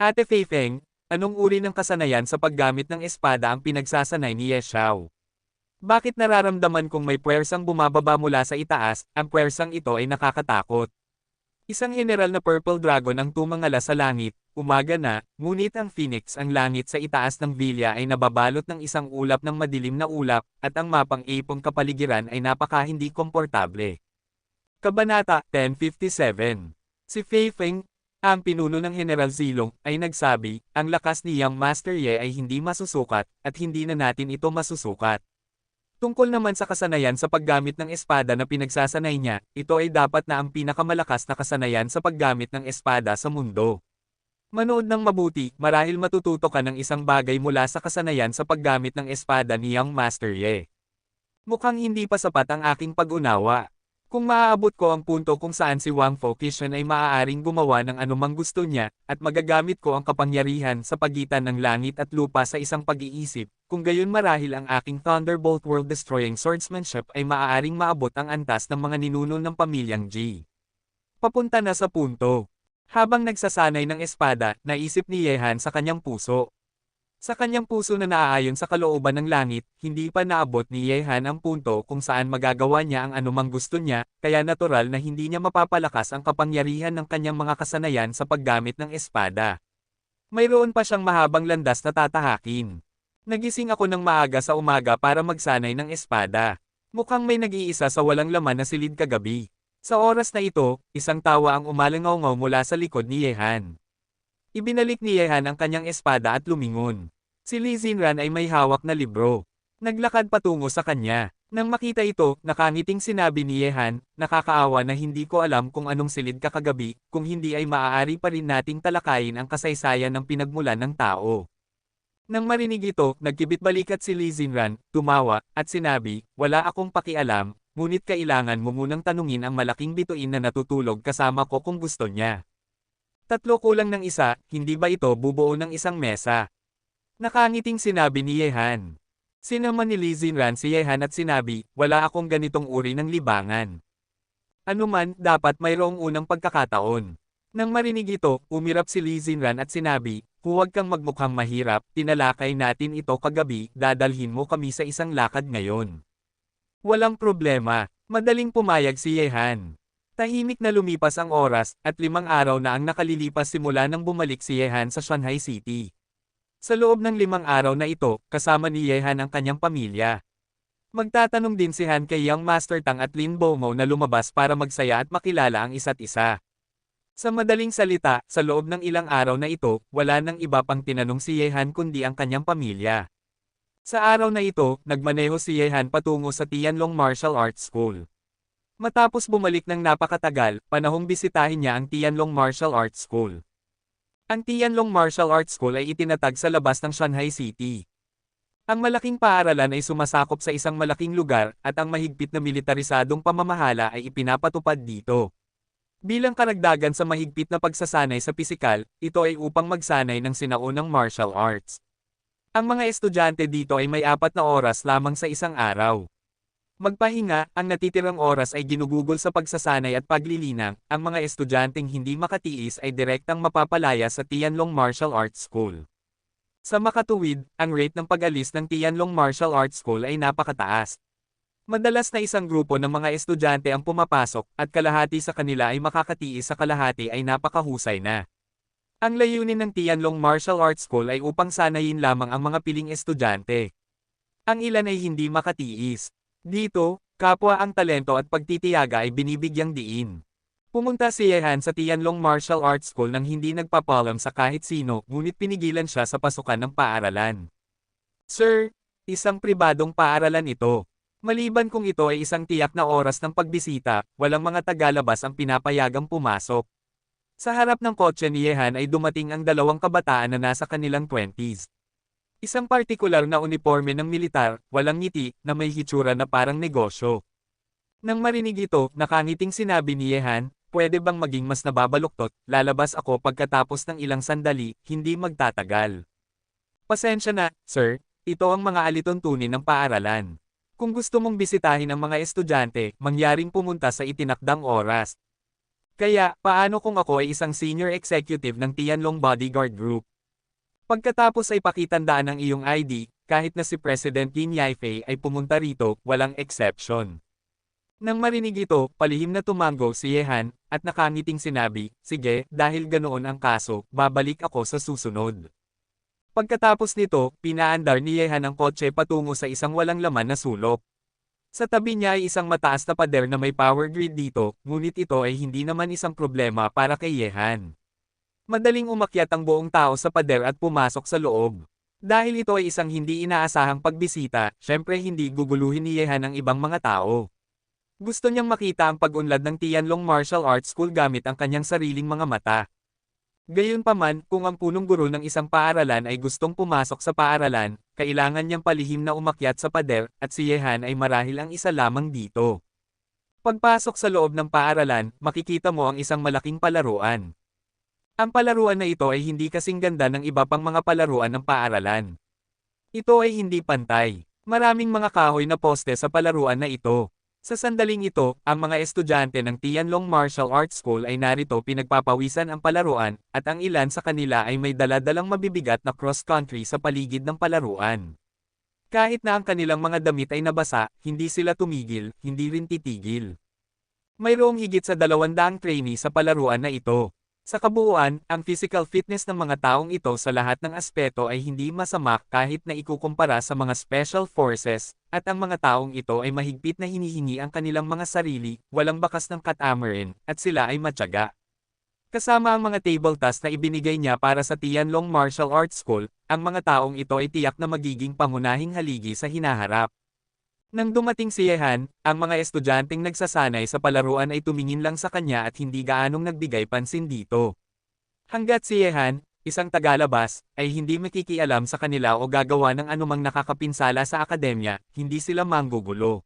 Ate Fei Feng, anong uri ng kasanayan sa paggamit ng espada ang pinagsasanay ni Ye Xiao? Bakit nararamdaman kong may puwersang bumababa mula sa itaas, ang puwersang ito ay nakakatakot? Isang general na Purple Dragon ang tumangala sa langit, umaga na, ngunit ang Phoenix ang langit sa itaas ng villa ay nababalot ng isang ulap ng madilim na ulap, at ang mapang ipong kapaligiran ay napaka hindi komportable. Kabanata 1057. Si Fei Feng, ang pinuno ng General Zilong, ay nagsabi, ang lakas ni Young Master Ye ay hindi masusukat, at hindi na natin ito masusukat. Tungkol naman sa kasanayan sa paggamit ng espada na pinagsasanay niya, ito ay dapat na ang pinakamalakas na kasanayan sa paggamit ng espada sa mundo. Manood ng mabuti, marahil matututo ka ng isang bagay mula sa kasanayan sa paggamit ng espada ni Young Master Ye. Mukhang hindi pa sapat ang aking pag-unawa. Kung maaabot ko ang punto kung saan si Wangfo Kishan ay maaaring gumawa ng anumang gusto niya, at magagamit ko ang kapangyarihan sa pagitan ng langit at lupa sa isang pag-iisip, kung gayon marahil ang aking Thunderbolt World Destroying Swordsmanship ay maaaring maabot ang antas ng mga ninuno ng pamilyang G. Papunta na sa punto. Habang nagsasanay ng espada, naisip ni Yehan sa kanyang puso. Sa kanyang puso na naaayon sa kalooban ng langit, hindi pa naabot ni Yehan ang punto kung saan magagawa niya ang anumang gusto niya, kaya natural na hindi niya mapapalakas ang kapangyarihan ng kanyang mga kasanayan sa paggamit ng espada. Mayroon pa siyang mahabang landas na tatahakin. Nagising ako ng maaga sa umaga para magsanay ng espada. Mukhang may nag-iisa sa walang laman na silid kagabi. Sa oras na ito, isang tawa ang umalangaw-ngaw mula sa likod ni Yehan. Ibinalik ni Yehan ang kanyang espada at lumingon. Si Li Xinran ay may hawak na libro. Naglakad patungo sa kanya. Nang makita ito, nakangiting sinabi ni Yehan, nakakaawa na hindi ko alam kung anong silid ka kagabi, kung hindi ay maaari pa rin nating talakayin ang kasaysayan ng pinagmulan ng tao. Nang marinig ito, nagkibit-balikat si Lee Xinran, tumawa, at sinabi, wala akong pakialam, ngunit kailangan mo munang tanungin ang malaking bituin na natutulog kasama ko kung gusto niya. Tatlo kulang ng isa, hindi ba ito bubuo ng isang mesa? Nakangiting sinabi ni Yehan. Sinama ni Lee Xinran si Yehan at sinabi, wala akong ganitong uri ng libangan. Anuman, dapat mayroong unang pagkakataon. Nang marinig ito, umirap si Lee Xinran at sinabi, huwag kang magmukhang mahirap, tinalakay natin ito kagabi, dadalhin mo kami sa isang lakad ngayon. Walang problema, madaling pumayag si Yehan. Tahimik na lumipas ang oras, at 5 araw na ang nakalilipas simula nang bumalik si Yehan sa Shanghai City. Sa loob ng 5 araw na ito, kasama ni Yehan ang kanyang pamilya. Magtatanong din si Han kay Young Master Tang at Lin Bomo na lumabas para magsaya at makilala ang isa't isa. Sa madaling salita, sa loob ng ilang araw na ito, wala nang iba pang tinanong si Yehan kundi ang kanyang pamilya. Sa araw na ito, nagmaneho si Yehan patungo sa Tianlong Martial Arts School. Matapos bumalik ng napakatagal, panahong bisitahin niya ang Tianlong Martial Arts School. Ang Tianlong Martial Arts School ay itinatag sa labas ng Shanghai City. Ang malaking paaralan ay sumasakop sa isang malaking lugar, at ang mahigpit na militarisadong pamamahala ay ipinapatupad dito. Bilang karagdagan sa mahigpit na pagsasanay sa pisikal, ito ay upang magsanay ng sinaunang martial arts. Ang mga estudyante dito ay may 4 na oras lamang sa isang araw. Magpahinga, ang natitirang oras ay ginugugol sa pagsasanay at paglilinang, ang mga estudyanteng hindi makatiis ay direktang mapapalaya sa Tianlong Martial Arts School. Sa makatuwid, ang rate ng pag-alis ng Tianlong Martial Arts School ay napakataas. Madalas na isang grupo ng mga estudyante ang pumapasok, at kalahati sa kanila ay makakatiis sa kalahati ay napakahusay na. Ang layunin ng Tianlong Martial Arts School ay upang sanayin lamang ang mga piling estudyante. Ang ilan ay hindi makatiis. Dito, kapwa ang talento at pagtitiyaga ay binibigyang diin. Pumunta si Yehan sa Tianlong Martial Arts School nang hindi nagpapalam sa kahit sino, ngunit pinigilan siya sa pasukan ng paaralan. Sir, isang pribadong paaralan ito. Maliban kung ito ay isang tiyak na oras ng pagbisita, walang mga tagalabas ang pinapayagang pumasok. Sa harap ng kotse ni Yehan ay dumating ang 2 kabataan na nasa kanilang 20s. Isang partikular na uniforme ng militar, walang ngiti, na may hitsura na parang negosyo. Nang marinig ito, nakangiting sinabi ni Yehan, pwede bang maging mas nababaluktot, lalabas ako pagkatapos ng ilang sandali, hindi magtatagal. Pasensya na, sir, ito ang mga alituntunin ng paaralan. Kung gusto mong bisitahin ang mga estudyante, mangyaring pumunta sa itinakdang oras. Kaya, paano kung ako ay isang senior executive ng Tianlong Bodyguard Group? Pagkatapos ay pakitandaan ang iyong ID, kahit na si President Qin Yaifei ay pumunta rito, walang exception. Nang marinig ito, palihim na tumango si Yehan, at nakangiting sinabi, sige, dahil ganoon ang kaso, babalik ako sa susunod. Pagkatapos nito, pinaandar ni Yehan ang kotse patungo sa isang walang laman na sulok. Sa tabi niya ay isang mataas na pader na may power grid dito, ngunit ito ay hindi naman isang problema para kay Yehan. Madaling umakyat ang buong tao sa pader at pumasok sa loob. Dahil ito ay isang hindi inaasahang pagbisita, syempre hindi guguluhin ni Yehan ang ibang mga tao. Gusto niyang makita ang pag-unlad ng Tianlong Martial Arts School gamit ang kanyang sariling mga mata. Gayunpaman, kung ang punong guro ng isang paaralan ay gustong pumasok sa paaralan, kailangan niyang palihim na umakyat sa pader, at si Yehan ay marahil ang isa lamang dito. Pagpasok sa loob ng paaralan, makikita mo ang isang malaking palaruan. Ang palaruan na ito ay hindi kasing ganda ng iba pang mga palaruan ng paaralan. Ito ay hindi pantay. Maraming mga kahoy na poste sa palaruan na ito. Sa sandaling ito, ang mga estudyante ng Tianlong Martial Arts School ay narito pinagpapawisan ang palaruan, at ang ilan sa kanila ay may dala-dalang mabibigat na cross-country sa paligid ng palaruan. Kahit na ang kanilang mga damit ay nabasa, hindi sila tumigil, hindi rin titigil. Mayroong higit sa 200 trainee sa palaruan na ito. Sa kabuuan, ang physical fitness ng mga taong ito sa lahat ng aspeto ay hindi masama kahit na ikukumpara sa mga special forces, at ang mga taong ito ay mahigpit na hinihingi ang kanilang mga sarili, walang bakas ng katamaran, at sila ay matyaga. Kasama ang mga table task na ibinigay niya para sa Tianlong Martial Arts School, ang mga taong ito ay tiyak na magiging pangunahing haligi sa hinaharap. Nang dumating si Yehan, ang mga estudyanteng nagsasanay sa palaruan ay tumingin lang sa kanya at hindi gaanong nagbigay pansin dito. Hanggat si Yehan, isang tagalabas, ay hindi makikialam sa kanila o gagawa ng anumang nakakapinsala sa akademya, hindi sila manggugulo.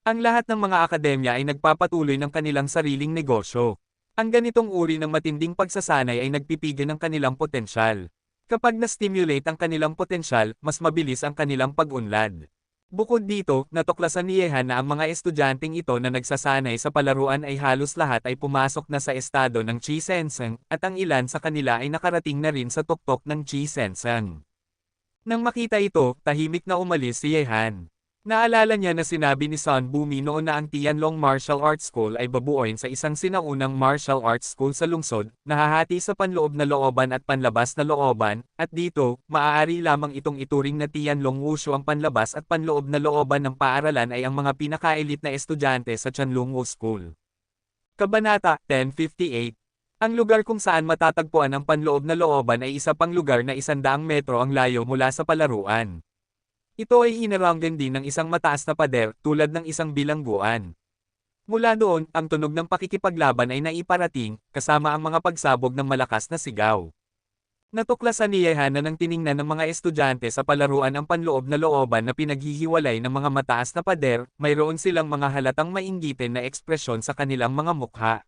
Ang lahat ng mga akademya ay nagpapatuloy ng kanilang sariling negosyo. Ang ganitong uri ng matinding pagsasanay ay nagpipigil ng kanilang potensyal. Kapag na-stimulate ang kanilang potensyal, mas mabilis ang kanilang pag-unlad. Bukod dito, natuklasan ni Yehan na ang mga estudyanteng ito na nagsasanay sa palaruan ay halos lahat ay pumasok na sa estado ng Chi Senseng, at ang ilan sa kanila ay nakarating na rin sa tuktok ng Chi Senseng. Nang makita ito, tahimik na umalis si Yehan. Naalala niya na sinabi ni Sun Bumi noon na ang Tianlong Martial Arts School ay babuoin sa isang sinaunang martial arts school sa lungsod, nahahati sa panloob na looban at panlabas na looban, at dito, maaari lamang itong ituring na Tianlong Wushu ang panlabas at panloob na looban ng paaralan ay ang mga pinaka-elite na estudyante sa Tianlong Wu School. Kabanata 1058. Ang lugar kung saan matatagpuan ang panloob na looban ay isa pang lugar na 100 metro ang layo mula sa palaruan. Ito ay hinaranggan din ng isang mataas na pader tulad ng isang bilangguan. Mula doon, ang tunog ng pakikipaglaban ay naiparating, kasama ang mga pagsabog ng malakas na sigaw. Natuklasan ni Yehan na nang tiningnan ng mga estudyante sa palaruan ang panloob na looban na pinaghihiwalay ng mga mataas na pader, mayroon silang mga halatang mainggitin na ekspresyon sa kanilang mga mukha.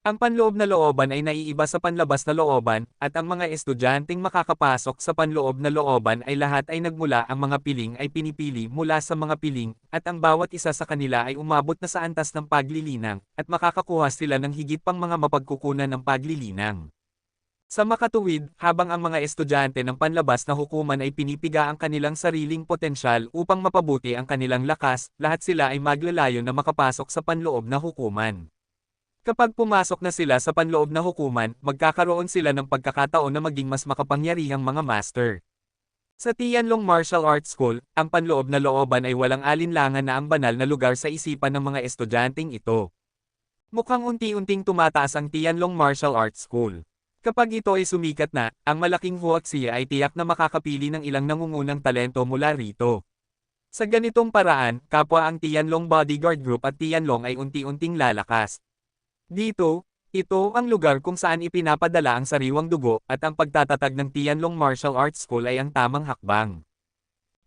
Ang panloob na looban ay naiiba sa panlabas na looban, at ang mga estudyanteng makakapasok sa panloob na looban ay lahat ay nagmula ang mga piling ay pinipili mula sa mga piling, at ang bawat isa sa kanila ay umabot na sa antas ng paglilinang, at makakakuha sila ng higit pang mga mapagkukunan ng paglilinang. Sa makatuwid, habang ang mga estudyante ng panlabas na hukuman ay pinipiga ang kanilang sariling potensyal upang mapabuti ang kanilang lakas, lahat sila ay maglalayo na makapasok sa panloob na hukuman. Kapag pumasok na sila sa panloob na hukuman, magkakaroon sila ng pagkakataon na maging mas makapangyarihang mga master. Sa Tianlong Martial Arts School, ang panloob na looban ay walang alinlangan na ang banal na lugar sa isipan ng mga estudyanteng ito. Mukhang unti-unting tumataas ang Tianlong Martial Arts School. Kapag ito ay sumikat na, ang malaking huaksiya ay tiyak na makakapili ng ilang nangungunang talento mula rito. Sa ganitong paraan, kapwa ang Tianlong Bodyguard Group at Tianlong ay unti-unting lalakas. Dito, ito ang lugar kung saan ipinapadala ang sariwang dugo at ang pagtatatag ng Tianlong Martial Arts School ay ang tamang hakbang.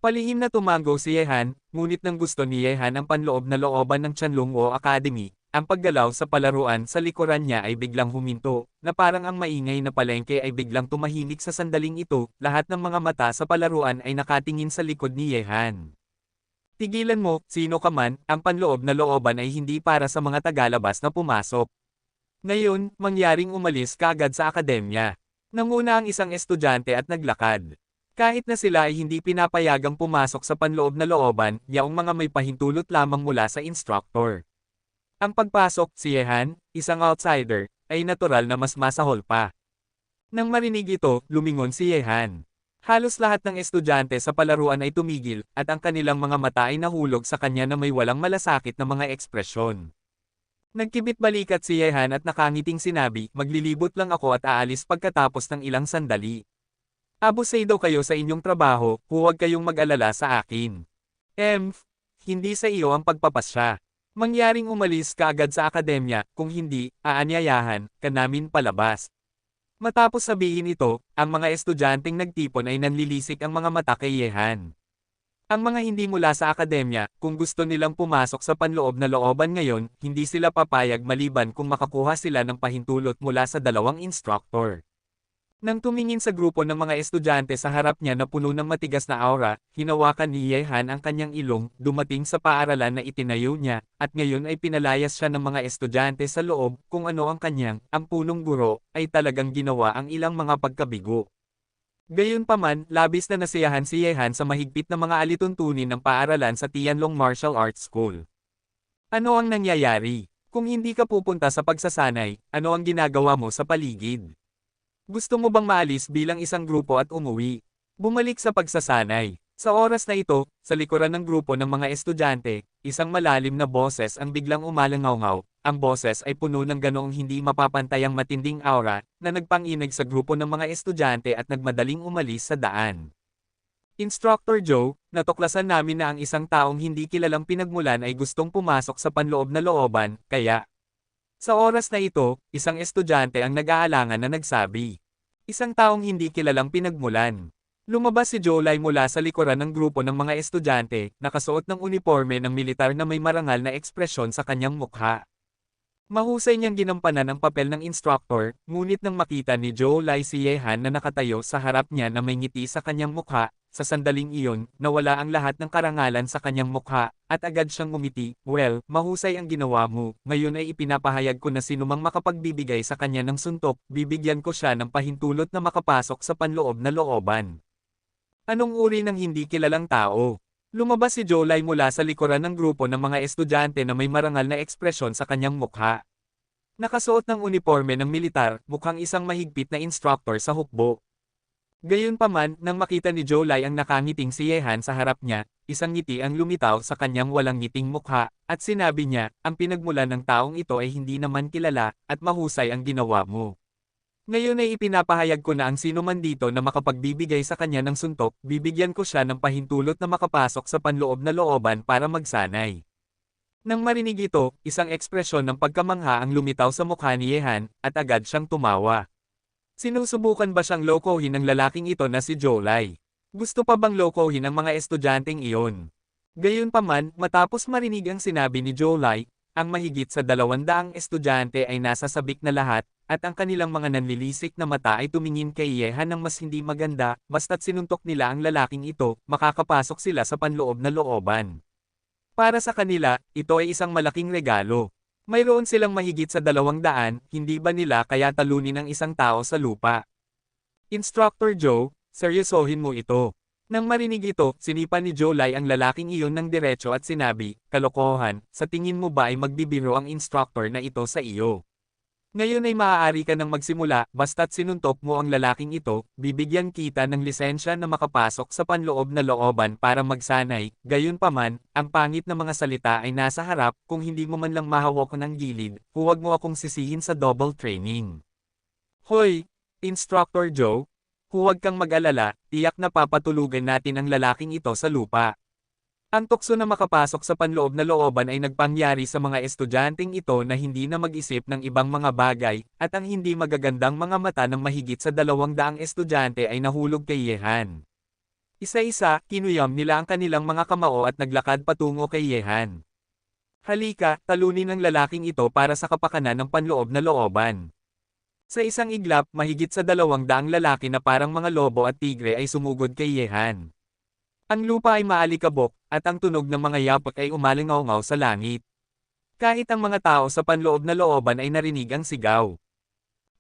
Palihim na tumango si Yehan, ngunit nang gusto ni Yehan ang panloob na looban ng Tianlong Wu Academy, ang paggalaw sa palaruan sa likuran niya ay biglang huminto, na parang ang maingay na palengke ay biglang tumahimik sa sandaling ito, lahat ng mga mata sa palaruan ay nakatingin sa likod ni Yehan. Tigilan mo, sino ka man, ang panloob na looban ay hindi para sa mga tagalabas na pumasok. Ngayon, mangyaring umalis kaagad sa akademya. Nanguna ang isang estudyante at naglakad. Kahit na sila ay hindi pinapayagang pumasok sa panloob na looban, yaong mga may pahintulot lamang mula sa instructor. Ang pagpasok, si Yehan, isang outsider, ay natural na mas masahol pa. Nang marinig ito, lumingon si Yehan. Halos lahat ng estudyante sa palaruan ay tumigil, at ang kanilang mga mata ay nahulog sa kanya na may walang malasakit na mga ekspresyon. Nagkibit balikat si Yehan at nakangiting sinabi, maglilibot lang ako at aalis pagkatapos ng ilang sandali. Abusado kayo sa inyong trabaho, huwag kayong mag-alala sa akin. Hindi sa iyo ang pagpapasya. Mangyaring umalis ka agad sa akademya, kung hindi, aanyayahan ka namin palabas. Matapos sabihin ito, ang mga estudyanteng nagtipon ay nanlilisik ang mga mata kay Yehan. Ang mga hindi mula sa akademya, kung gusto nilang pumasok sa panloob na looban ngayon, hindi sila papayag maliban kung makakuha sila ng pahintulot mula sa dalawang instructor. Nang tumingin sa grupo ng mga estudyante sa harap niya na puno ng matigas na aura, hinawakan ni Yehan ang kanyang ilong, dumating sa paaralan na itinayo niya, at ngayon ay pinalayas siya ng mga estudyante sa loob, kung ano ang kanyang, ang punong guro, ay talagang ginawa ang ilang mga pagkabigo. Gayunpaman, labis na nasiyahan si Yehan sa mahigpit na mga alituntunin ng paaralan sa Tianlong Martial Arts School. Ano ang nangyayari? Kung hindi ka pupunta sa pagsasanay, ano ang ginagawa mo sa paligid? Gusto mo bang maalis bilang isang grupo at umuwi? Bumalik sa pagsasanay. Sa oras na ito, sa likuran ng grupo ng mga estudyante, isang malalim na boses ang biglang umalangaw-ngaw, ang boses ay puno ng ganoong hindi mapapantayang matinding aura, na nagpanginig sa grupo ng mga estudyante at nagmadaling umalis sa daan. Instructor Joe, natuklasan namin na ang isang taong hindi kilalang pinagmulan ay gustong pumasok sa panloob na looban, kaya sa oras na ito, isang estudyante ang nag-aalangan na nagsabi. Isang taong hindi kilalang pinagmulan. Lumabas si Jolay mula sa likuran ng grupo ng mga estudyante, nakasuot ng uniforme ng militar na may marangal na ekspresyon sa kanyang mukha. Mahusay niyang ginampanan ang papel ng instructor, ngunit nang makita ni Jolay si Yehan na nakatayo sa harap niya na may ngiti sa kanyang mukha, sa sandaling iyon, nawala ang lahat ng karangalan sa kanyang mukha, at agad siyang ngumiti. Well, mahusay ang ginawa mo, ngayon ay ipinapahayag ko na sinumang makapagbibigay sa kanya ng suntok, bibigyan ko siya ng pahintulot na makapasok sa panloob na looban. Anong uri ng hindi kilalang tao? Lumabas si Jolay mula sa likuran ng grupo ng mga estudyante na may marangal na ekspresyon sa kanyang mukha. Nakasuot ng uniforme ng militar, mukhang isang mahigpit na instructor sa hukbo. Gayunpaman, nang makita ni Jolay ang nakangiting si Yehan sa harap niya, isang ngiti ang lumitaw sa kanyang walang ngiting mukha, at sinabi niya, ang pinagmulan ng taong ito ay hindi naman kilala, at mahusay ang ginawa mo. Ngayon ay ipinapahayag ko na ang sino man dito na makapagbibigay sa kanya ng suntok, bibigyan ko siya ng pahintulot na makapasok sa panloob na looban para magsanay. Nang marinig ito, isang ekspresyon ng pagkamangha ang lumitaw sa mukha ni Yehan, at agad siyang tumawa. Sinusubukan ba siyang lokohin ng lalaking ito na si Jolay? Gusto pa bang lokohin ang mga estudyanteng iyon? Gayunpaman, matapos marinig ang sinabi ni Jolay, ang mahigit sa 200 estudyante ay nasa sabik na lahat, at ang kanilang mga nanlilisik na mata ay tumingin kay Yehan ng mas hindi maganda, basta't sinuntok nila ang lalaking ito, makakapasok sila sa panloob na looban. Para sa kanila, ito ay isang malaking regalo. Mayroon silang mahigit sa 200, hindi ba nila kaya talunin ang isang tao sa lupa? Instructor Joe, seryosohin mo ito. Nang marinig ito, sinipa ni Jolay ang lalaking iyon ng diretso at sinabi, kalokohan, sa tingin mo ba ay magbibiro ang instructor na ito sa iyo? Ngayon ay maaari ka nang magsimula, basta't sinuntok mo ang lalaking ito, bibigyan kita ng lisensya na makapasok sa panloob na looban para magsanay. Gayunpaman, ang pangit na mga salita ay nasa harap, kung hindi mo man lang mahawak ng gilid, huwag mo akong sisihin sa double training. Hoy, Instructor Joe, huwag kang mag-alala, tiyak na papatulugan natin ang lalaking ito sa lupa. Ang tukso na makapasok sa panloob na looban ay nagpangyari sa mga estudyanteng ito na hindi na mag-isip ng ibang mga bagay, at ang hindi magagandang mga mata ng mahigit sa 200 estudyante ay nahulog kay Yehan. Isa-isa, kinuyam nila ang kanilang mga kamao at naglakad patungo kay Yehan. Halika, talunin ang lalaking ito para sa kapakanan ng panloob na looban. Sa isang iglap, mahigit sa 200 lalaki na parang mga lobo at tigre ay sumugod kay Yehan. Ang lupa ay maalikabok, at ang tunog ng mga yapak ay umalingaw-ngaw sa langit. Kahit ang mga tao sa panloob na looban ay narinig ang sigaw.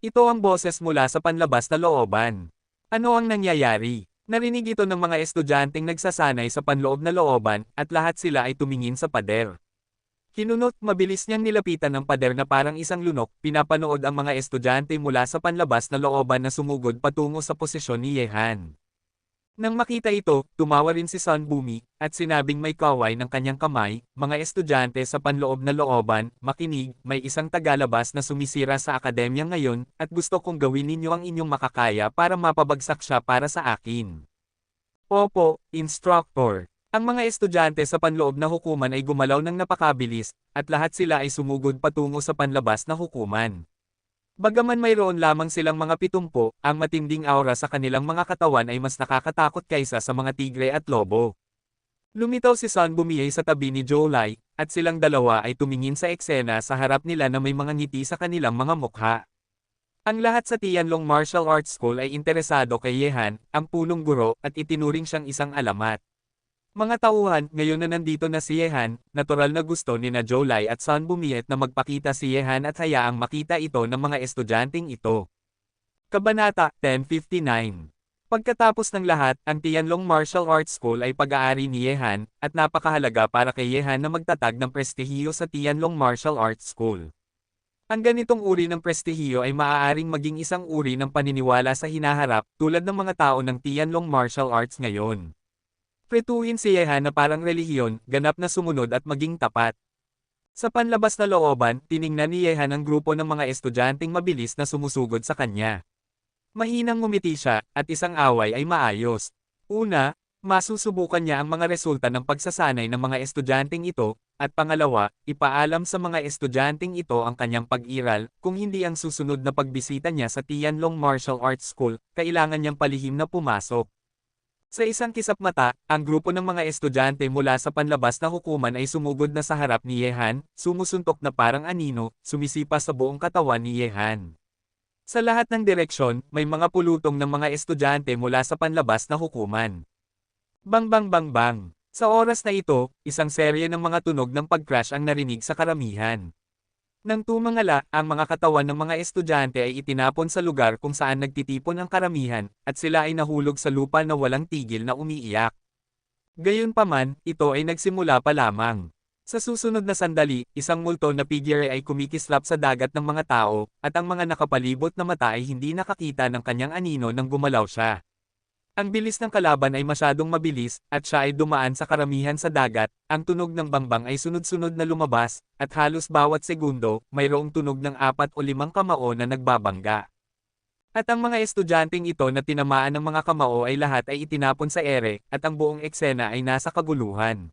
Ito ang boses mula sa panlabas na looban. Ano ang nangyayari? Narinig ito ng mga estudyanteng nagsasanay sa panloob na looban, at lahat sila ay tumingin sa pader. Kinunot, mabilis niyang nilapitan ng pader na parang isang lunok, pinapanood ang mga estudyante mula sa panlabas na looban na sumugod patungo sa posisyon ni Yehan. Nang makita ito, tumawa rin si Sunbumi, at sinabing may kaway ng kanyang kamay, mga estudyante sa panloob na looban, makinig, may isang tagalabas na sumisira sa akademya ngayon, at gusto kong gawin ninyo ang inyong makakaya para mapabagsak siya para sa akin. Opo, Instructor. Ang mga estudyante sa panloob na hukuman ay gumalaw ng napakabilis, at lahat sila ay sumugod patungo sa panlabas na hukuman. Bagaman mayroon lamang silang mga 70, ang matinding aura sa kanilang mga katawan ay mas nakakatakot kaysa sa mga tigre at lobo. Lumitaw si Sunbumi sa tabi ni Jolay, at silang dalawa ay tumingin sa eksena sa harap nila na may mga ngiti sa kanilang mga mukha. Ang lahat sa Tianlong Martial Arts School ay interesado kay Yehan, ang punong guro, at itinuring siyang isang alamat. Mga tauhan, ngayon na nandito na si Yehan, natural na gusto ni na Jolay at Sunbumi na magpakita si Yehan at hayaang makita ito ng mga estudyanteng ito. Kabanata 1059. Pagkatapos ng lahat, ang Tianlong Martial Arts School ay pag-aari ni Yehan, at napakahalaga para kay Yehan na magtatag ng prestihiyo sa Tianlong Martial Arts School. Ang ganitong uri ng prestihiyo ay maaaring maging isang uri ng paniniwala sa hinaharap, tulad ng mga tao ng Tianlong Martial Arts ngayon. Pretuhin si Yehan na parang relihiyon, ganap na sumunod at maging tapat. Sa panlabas na looban, tiningnan ni Yehan ang grupo ng mga estudyanteng mabilis na sumusugod sa kanya. Mahinang ngumiti siya, at isang away ay maayos. Una, masusubukan niya ang mga resulta ng pagsasanay ng mga estudyanteng ito, at pangalawa, ipaalam sa mga estudyanteng ito ang kanyang pag-iral. Kung hindi ang susunod na pagbisita niya sa Tianlong Martial Arts School, kailangan niyang palihim na pumasok. Sa isang kisap mata, ang grupo ng mga estudyante mula sa panlabas na hukuman ay sumugod na sa harap ni Yehan, sumusuntok na parang anino, sumisipa sa buong katawan ni Yehan. Sa lahat ng direksyon, may mga pulutong ng mga estudyante mula sa panlabas na hukuman. Bang bang bang bang! Sa oras na ito, isang serye ng mga tunog ng pag-crash ang narinig sa karamihan. Nang tumangala, ang mga katawan ng mga estudyante ay itinapon sa lugar kung saan nagtitipon ang karamihan, at sila ay nahulog sa lupa na walang tigil na umiiyak. Gayunpaman, ito ay nagsimula pa lamang. Sa susunod na sandali, isang multo na figure ay kumikislap sa dagat ng mga tao, at ang mga nakapalibot na mata ay hindi nakakita ng kanyang anino nang gumalaw siya. Ang bilis ng kalaban ay masyadong mabilis, at siya ay dumaan sa karamihan sa dagat. Ang tunog ng bangbang ay sunod-sunod na lumabas, at halos bawat segundo, mayroong tunog ng 4 o 5 kamao na nagbabangga. At ang mga estudyanteng ito na tinamaan ng mga kamao ay lahat ay itinapon sa ere, at ang buong eksena ay nasa kaguluhan.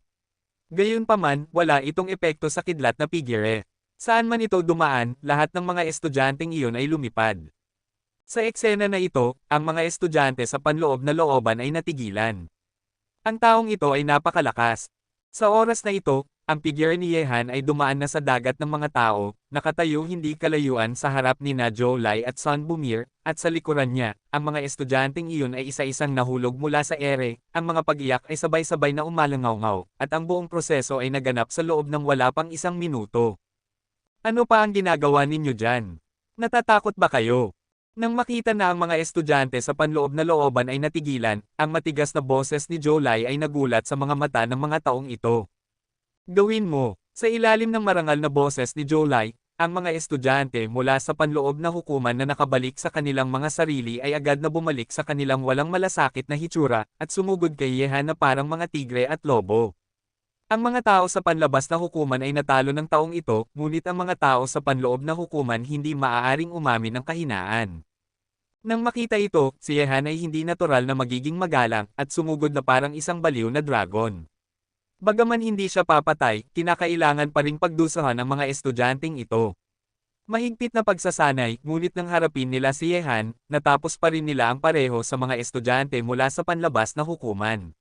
Gayunpaman, wala itong epekto sa kidlat na figure. Saan man ito dumaan, lahat ng mga estudyanteng iyon ay lumipad. Sa eksena na ito, ang mga estudyante sa panloob na looban ay natigilan. Ang taong ito ay napakalakas. Sa oras na ito, ang figure ni Yehan ay dumaan na sa dagat ng mga tao, nakatayo hindi kalayuan sa harap ni na Joulai at Sun Bumir, at sa likuran niya, ang mga estudyanteng iyon ay isa-isang nahulog mula sa ere, ang mga pag-iyak ay sabay-sabay na umalangaw-ngaw, at ang buong proseso ay naganap sa loob ng wala pang 1 minuto. Ano pa ang ginagawa ninyo dyan? Natatakot ba kayo? Nang makita na ang mga estudyante sa panloob na looban ay natigilan, ang matigas na boses ni Joulai ay nagulat sa mga mata ng mga taong ito. Gawin mo! Sa ilalim ng marangal na boses ni Joulai, ang mga estudyante mula sa panloob na hukuman na nakabalik sa kanilang mga sarili ay agad na bumalik sa kanilang walang malasakit na hitsura, at sumugod kay Yehan na parang mga tigre at lobo. Ang mga tao sa panlabas na hukuman ay natalo ng taong ito, ngunit ang mga tao sa panloob na hukuman hindi maaaring umamin ng kahinaan. Nang makita ito, si Yehan ay hindi natural na magiging magalang, at sumugod na parang isang baliw na dragon. Bagaman hindi siya papatay, kinakailangan pa ring pagdusahan ang mga estudyanteng ito. Mahigpit na pagsasanay, ngunit nang harapin nila si Yehan, natapos pa rin nila ang pareho sa mga estudyante mula sa panlabas na hukuman.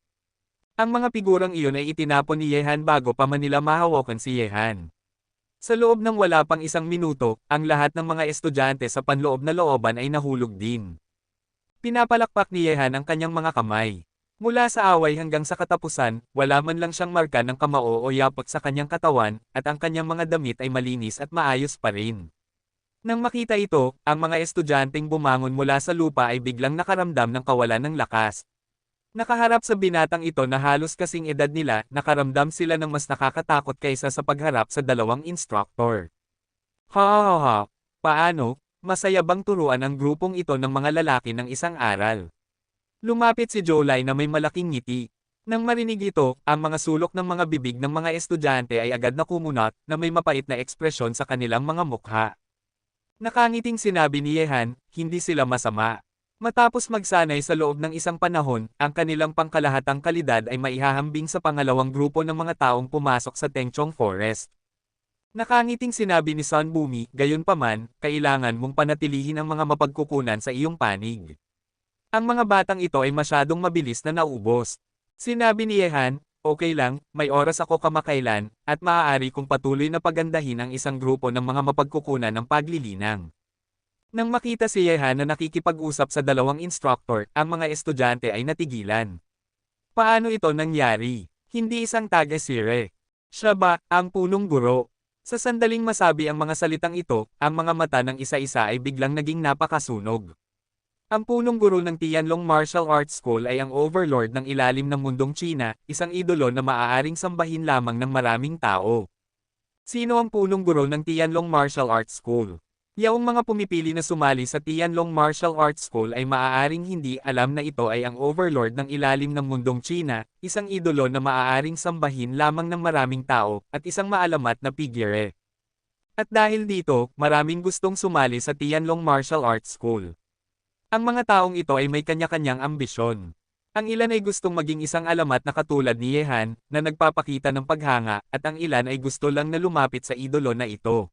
Ang mga figurang iyon ay itinapon ni Yehan bago pa man nila mahawakan si Yehan. Sa loob ng wala pang 1 minuto, ang lahat ng mga estudyante sa panloob na looban ay nahulog din. Pinapalakpak ni Yehan ang kanyang mga kamay. Mula sa away hanggang sa katapusan, wala man lang siyang marka ng kamao o yapot sa kanyang katawan, at ang kanyang mga damit ay malinis at maayos pa rin. Nang makita ito, ang mga estudyanteng bumangon mula sa lupa ay biglang nakaramdam ng kawalan ng lakas. Nakaharap sa binatang ito na halos kasing edad nila, nakaramdam sila ng mas nakakatakot kaysa sa pagharap sa 2 instructor. Ha! Paano? Masaya bang turuan ang grupong ito ng mga lalaki ng isang aral? Lumapit si Joulai na may malaking ngiti. Nang marinig ito, ang mga sulok ng mga bibig ng mga estudyante ay agad na kumunat, na may mapait na ekspresyon sa kanilang mga mukha. Nakangiting sinabi ni Yehan, hindi sila masama. Matapos magsanay sa loob ng isang panahon, ang kanilang pangkalahatang kalidad ay maihahambing sa pangalawang grupo ng mga taong pumasok sa Tengchong Forest. Nakangiting sinabi ni Sun Bumi, gayunpaman, kailangan mong panatilihin ang mga mapagkukunan sa iyong panig. Ang mga batang ito ay masyadong mabilis na naubos. Sinabi ni Yehan, okay lang, may oras ako kamakailan, at maaari kong patuloy na pagandahin ang isang grupo ng mga mapagkukunan ng paglilinang. Nang makita si Yehan na nakikipag-usap sa 2 instructor, ang mga estudyante ay natigilan. Paano ito nangyari? Hindi isang taga-sire. Siya ba, ang punong guro? Sa sandaling masabi ang mga salitang ito, ang mga mata ng isa-isa ay biglang naging napakasunog. Ang punong guro ng Tianlong Martial Arts School ay ang overlord ng ilalim ng mundong China, isang idolo na maaaring sambahin lamang ng maraming tao. Sino ang punong guro ng Tianlong Martial Arts School? Yaong mga pumipili na sumali sa Tianlong Martial Arts School ay maaaring hindi alam na ito ay ang overlord ng ilalim ng mundong China, isang idolo na maaaring sambahin lamang ng maraming tao, at isang maalamat na figure. At dahil dito, maraming gustong sumali sa Tianlong Martial Arts School. Ang mga taong ito ay may kanya-kanyang ambisyon. Ang ilan ay gustong maging isang alamat na katulad ni Yehan, na nagpapakita ng paghanga, at ang ilan ay gusto lang na lumapit sa idolo na ito.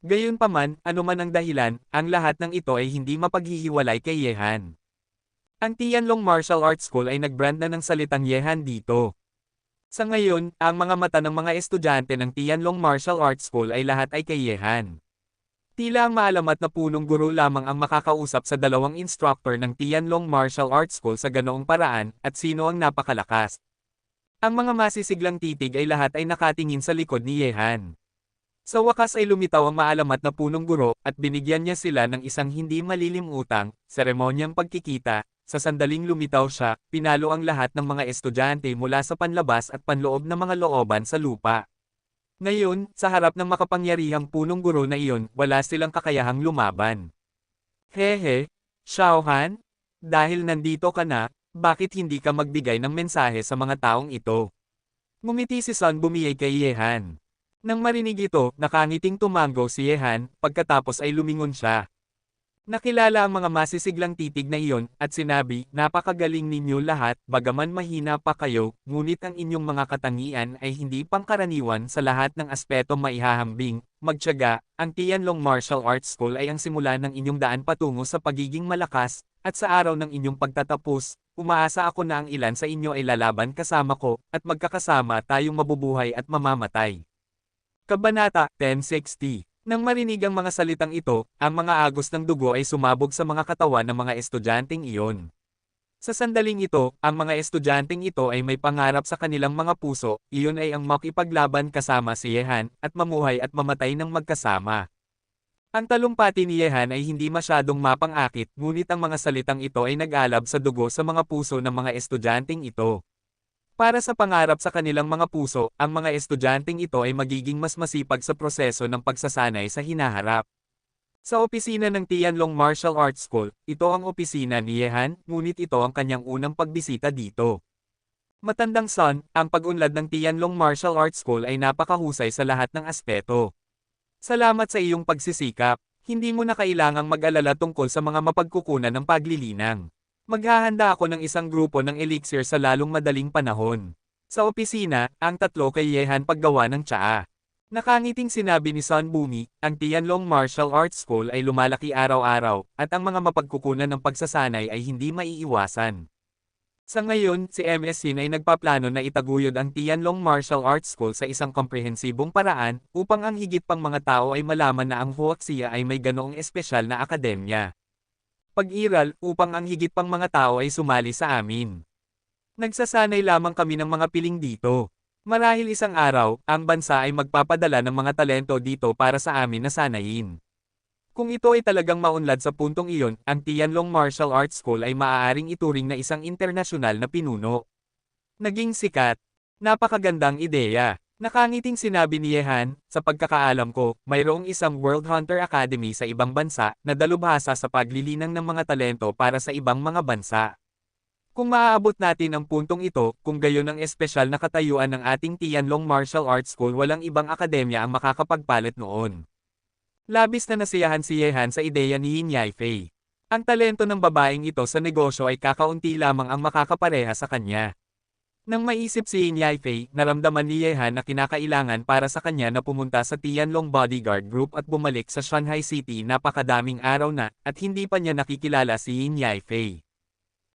Gayunpaman, anuman ang dahilan, ang lahat ng ito ay hindi mapaghihiwalay kay Yehan. Ang Tianlong Martial Arts School ay nagbrand na ng salitang Yehan dito. Sa ngayon, ang mga mata ng mga estudyante ng Tianlong Martial Arts School ay lahat ay kay Yehan. Tila ang maalamat na punong guro lamang ang makakausap sa dalawang instructor ng Tianlong Martial Arts School sa ganoong paraan, at sino ang napakalakas. Ang mga masisiglang titig ay lahat ay nakatingin sa likod ni Yehan. Sa wakas ay lumitaw ang maalamat na punong guro, at binigyan niya sila ng isang hindi malilimutang, seremonyang pagkikita. Sa sandaling lumitaw siya, pinalo ang lahat ng mga estudyante mula sa panlabas at panloob na mga looban sa lupa. Ngayon, sa harap ng makapangyarihang punong guro na iyon, wala silang kakayahang lumaban. Hehe, Xiaohan? Dahil nandito ka na, bakit hindi ka magbigay ng mensahe sa mga taong ito? Ngumiti si Sun Bumiyay kay Yehan. Nang marinig ito, nakangiting tumango si Yehan, pagkatapos ay lumingon siya. Nakilala ang mga masisiglang titig na iyon, at sinabi, napakagaling ninyo lahat, bagaman mahina pa kayo, ngunit ang inyong mga katangian ay hindi pangkaraniwan sa lahat ng aspeto maihahambing, magtiyaga, ang Tianlong Martial Arts School ay ang simula ng inyong daan patungo sa pagiging malakas, at sa araw ng inyong pagtatapos, umaasa ako na ang ilan sa inyo ay lalaban kasama ko, at magkakasama tayong mabubuhay at mamamatay. Kabanata 1060. Nang marinig ang mga salitang ito, ang mga agos ng dugo ay sumabog sa mga katawan ng mga estudyanteng iyon. Sa sandaling ito, ang mga estudyanteng ito ay may pangarap sa kanilang mga puso, iyon ay ang makipaglaban kasama si Yehan, at mamuhay at mamatay ng magkasama. Ang talumpati ni Yehan ay hindi masyadong mapang-akit, ngunit ang mga salitang ito ay nag-alab sa dugo sa mga puso ng mga estudyanteng ito. Para sa pangarap sa kanilang mga puso, ang mga estudyanteng ito ay magiging mas masipag sa proseso ng pagsasanay sa hinaharap. Sa opisina ng Tianlong Martial Arts School, ito ang opisina ni Yehan, ngunit ito ang kanyang unang pagbisita dito. Matandang Sun, ang pag-unlad ng Tianlong Martial Arts School ay napakahusay sa lahat ng aspeto. Salamat sa iyong pagsisikap, hindi mo na kailangang mag-alala tungkol sa mga mapagkukunan ng paglilinang. Maghahanda ako ng isang grupo ng elixir sa lalong madaling panahon. Sa opisina, ang tatlo kay Yehan paggawa ng tsaa. Nakangiting sinabi ni Sun Bumi, ang Tianlong Martial Arts School ay lumalaki araw-araw, at ang mga mapagkukunan ng pagsasanay ay hindi maiiwasan. Sa ngayon, si MS Sin ay nagpaplano na itaguyod ang Tianlong Martial Arts School sa isang komprehensibong paraan, upang ang higit pang mga tao ay malaman na ang Huaxia ay may ganoong espesyal na akademya. Pag-iral, upang ang higit pang mga tao ay sumali sa amin. Nagsasanay lamang kami ng mga piling dito. Marahil isang araw, ang bansa ay magpapadala ng mga talento dito para sa amin na sanayin. Kung ito ay talagang maunlad sa puntong iyon, ang Tianlong Martial Arts School ay maaaring ituring na isang internasyonal na pinuno. Naging sikat. Napakagandang ideya. Nakangiting sinabi ni Yehan, sa pagkakaalam ko, mayroong isang World Hunter Academy sa ibang bansa, na dalubhasa sa paglilinang ng mga talento para sa ibang mga bansa. Kung maaabot natin ang puntong ito, kung gayon ang espesyal na katayuan ng ating Tianlong Martial Arts School, walang ibang akademya ang makakapagpalit noon. Labis na nasiyahan si Yehan sa ideya ni Yin Yaifei. Ang talento ng babaeng ito sa negosyo ay kakaunti lamang ang makakapareha sa kanya. Nang maisip si Yin Yaifei, naramdaman ni Yehan na kinakailangan para sa kanya na pumunta sa Tianlong Bodyguard Group at bumalik sa Shanghai City napakadaming araw na, at hindi pa niya nakikilala si Yin Yaifei.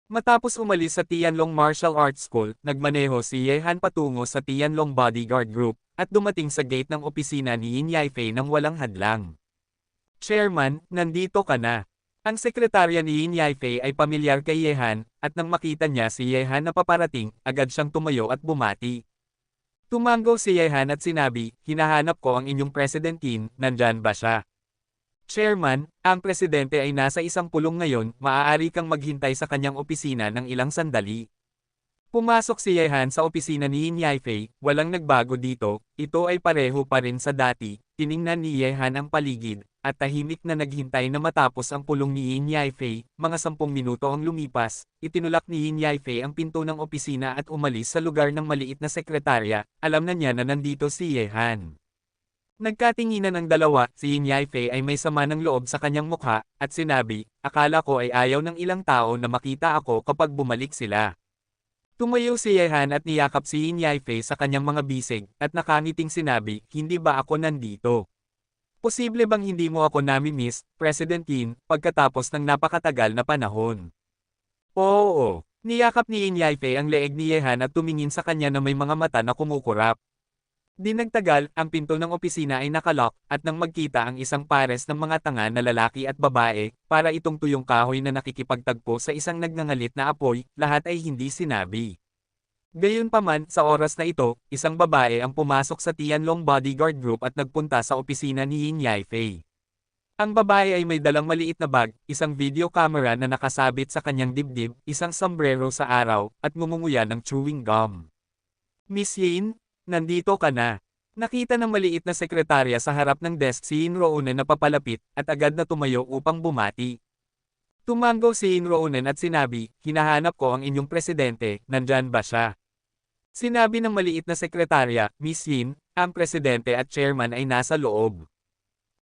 Matapos umalis sa Tianlong Martial Arts School, nagmaneho si Yehan patungo sa Tianlong Bodyguard Group, at dumating sa gate ng opisina ni Yin Yaifei nang walang hadlang. Chairman, nandito ka na. Ang sekretarya ni Yin Yaifei ay pamilyar kay Yehan, at nang makita niya si Yehan na paparating, agad siyang tumayo at bumati. Tumango si Yehan at sinabi, hinahanap ko ang inyong President Qin, nandyan ba siya? Chairman, ang presidente ay nasa isang pulong ngayon, maaari kang maghintay sa kanyang opisina ng ilang sandali. Pumasok si Yehan sa opisina ni Yin Yaifei, walang nagbago dito, ito ay pareho pa rin sa dati, tiningnan ni Yehan ang paligid, at tahimik na naghintay na matapos ang pulong ni Yin Yaifei. Mga 10 minuto ang lumipas, itinulak ni Yin Yaifei ang pinto ng opisina at umalis sa lugar ng maliit na sekretarya. Alam na niya na nandito si Ye Han. Nagkatinginan ang dalawa, si Yin Yaifei ay may sama ng loob sa kanyang mukha, at sinabi, akala ko ay ayaw ng ilang tao na makita ako kapag bumalik sila. Tumayo si Ye Han at niyakap si Yin Yaifei sa kanyang mga bisig, at nakangiting sinabi, hindi ba ako nandito? Posible bang hindi mo ako nami-miss, President Yin, pagkatapos ng napakatagal na panahon? Oo. Niyakap ni Yin Yaifei ang leeg ni Ye Han at tumingin sa kanya na may mga mata na kumukurap. Di nagtagal, ang pinto ng opisina ay nakalock, at nang magkita ang isang pares ng mga tanga na lalaki at babae, para itong tuyong kahoy na nakikipagtagpo sa isang nagngangalit na apoy, lahat ay hindi sinabi. Gayunpaman, sa oras na ito, isang babae ang pumasok sa Tianlong Bodyguard Group at nagpunta sa opisina ni Yin Yaifei. Ang babae ay may dalang maliit na bag, isang video camera na nakasabit sa kanyang dibdib, isang sombrero sa araw, at ngumunguya ng chewing gum. Miss Yin? Nandito ka na. Nakita ng maliit na sekretarya sa harap ng desk si Yin Roonen na papalapit, at agad na tumayo upang bumati. Tumango si Yin Roonen at sinabi, hinahanap ko ang inyong presidente, nandyan ba siya? Sinabi ng maliit na sekretarya, Miss Yin, ang presidente at chairman ay nasa loob.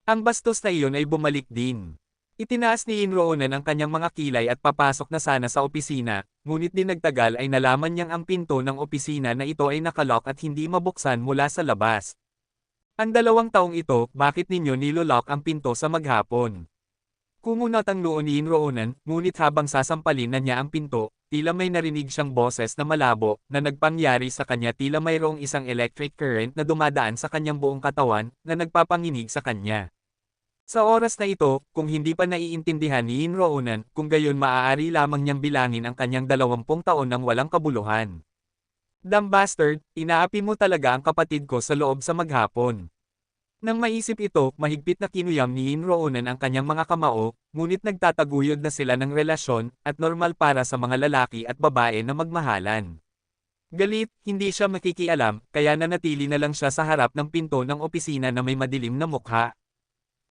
Ang bastos na iyon ay bumalik din. Itinaas ni Yin Roonen ang kanyang mga kilay at papasok na sana sa opisina, ngunit di nagtagal ay nalaman niyang ang pinto ng opisina na ito ay nakalock at hindi mabuksan mula sa labas. Ang 2 taong ito, bakit ninyo nilolock ang pinto sa maghapon? Kumunat ang noo ni Yin Roonen, ngunit habang sasampalin na niya ang pinto, tila may narinig siyang boses na malabo, na nagpangyari sa kanya tila mayroong isang electric current na dumadaan sa kanyang buong katawan, na nagpapanginig sa kanya. Sa oras na ito, kung hindi pa naiintindihan ni Yin Roonen, kung gayon maaari lamang niyang bilangin ang kanyang 20 taon ng walang kabuluhan. Damn bastard, inaapi mo talaga ang kapatid ko sa loob sa maghapon. Nang maisip ito, mahigpit na kinuyam ni Yin Roonen ang kanyang mga kamao, ngunit nagtataguyod na sila ng relasyon, at normal para sa mga lalaki at babae na magmahalan. Galit, hindi siya makikialam, kaya nanatili na lang siya sa harap ng pinto ng opisina na may madilim na mukha.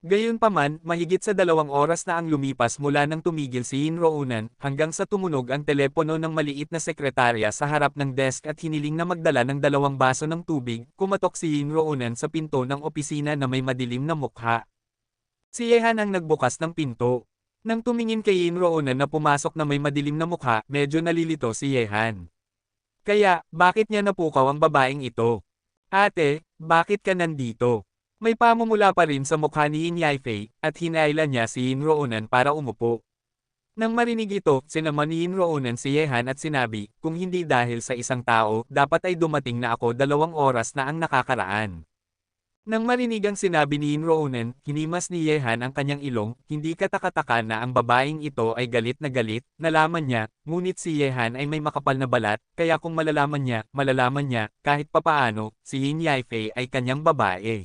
Gayunpaman, mahigit sa 2 oras na ang lumipas mula nang tumigil si Yin Roonen, hanggang sa tumunog ang telepono ng maliit na sekretarya sa harap ng desk at hiniling na magdala ng 2 baso ng tubig, kumatok si Yin Roonen sa pinto ng opisina na may madilim na mukha. Si Ye Han ang nagbukas ng pinto. Nang tumingin kay Yin Roonen na pumasok na may madilim na mukha, medyo nalilito si Ye Han. Kaya, bakit niya napukaw ang babaeng ito? Ate, bakit ka nandito? May pamumula pa rin sa mukha ni Yin Yaifei, at hinailan niya si Yin Roonen para umupo. Nang marinig ito, sinama ni Yin Roonen si Ye Han at sinabi, kung hindi dahil sa isang tao, dapat ay dumating na ako 2 oras na ang nakakaraan. Nang marinig ang sinabi ni Yin Roonen, hinimas ni Ye Han ang kanyang ilong, hindi katakataka na ang babaeng ito ay galit, nalaman niya, ngunit si Ye Han ay may makapal na balat, kaya kung malalaman niya, kahit papaano, si Yin Yaifei ay kanyang babae.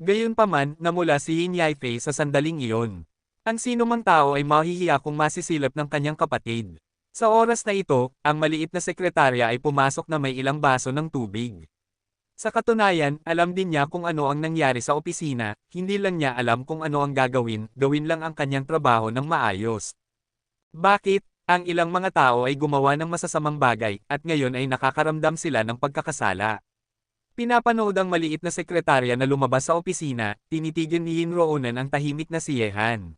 Gayunpaman, namula si Yin Yaifei sa sandaling iyon. Ang sinumang tao ay mahihiya kung masisilip ng kanyang kapatid. Sa oras na ito, ang maliit na sekretarya ay pumasok na may ilang baso ng tubig. Sa katunayan, alam din niya kung ano ang nangyari sa opisina, hindi lang niya alam kung ano ang gawin lang ang kanyang trabaho ng maayos. Bakit? Ang ilang mga tao ay gumawa ng masasamang bagay, at ngayon ay nakakaramdam sila ng pagkakasala. Pinapanood ang maliit na sekretarya na lumabas sa opisina, tinitigil ni Yin Roonen ang tahimik na si Ye Han.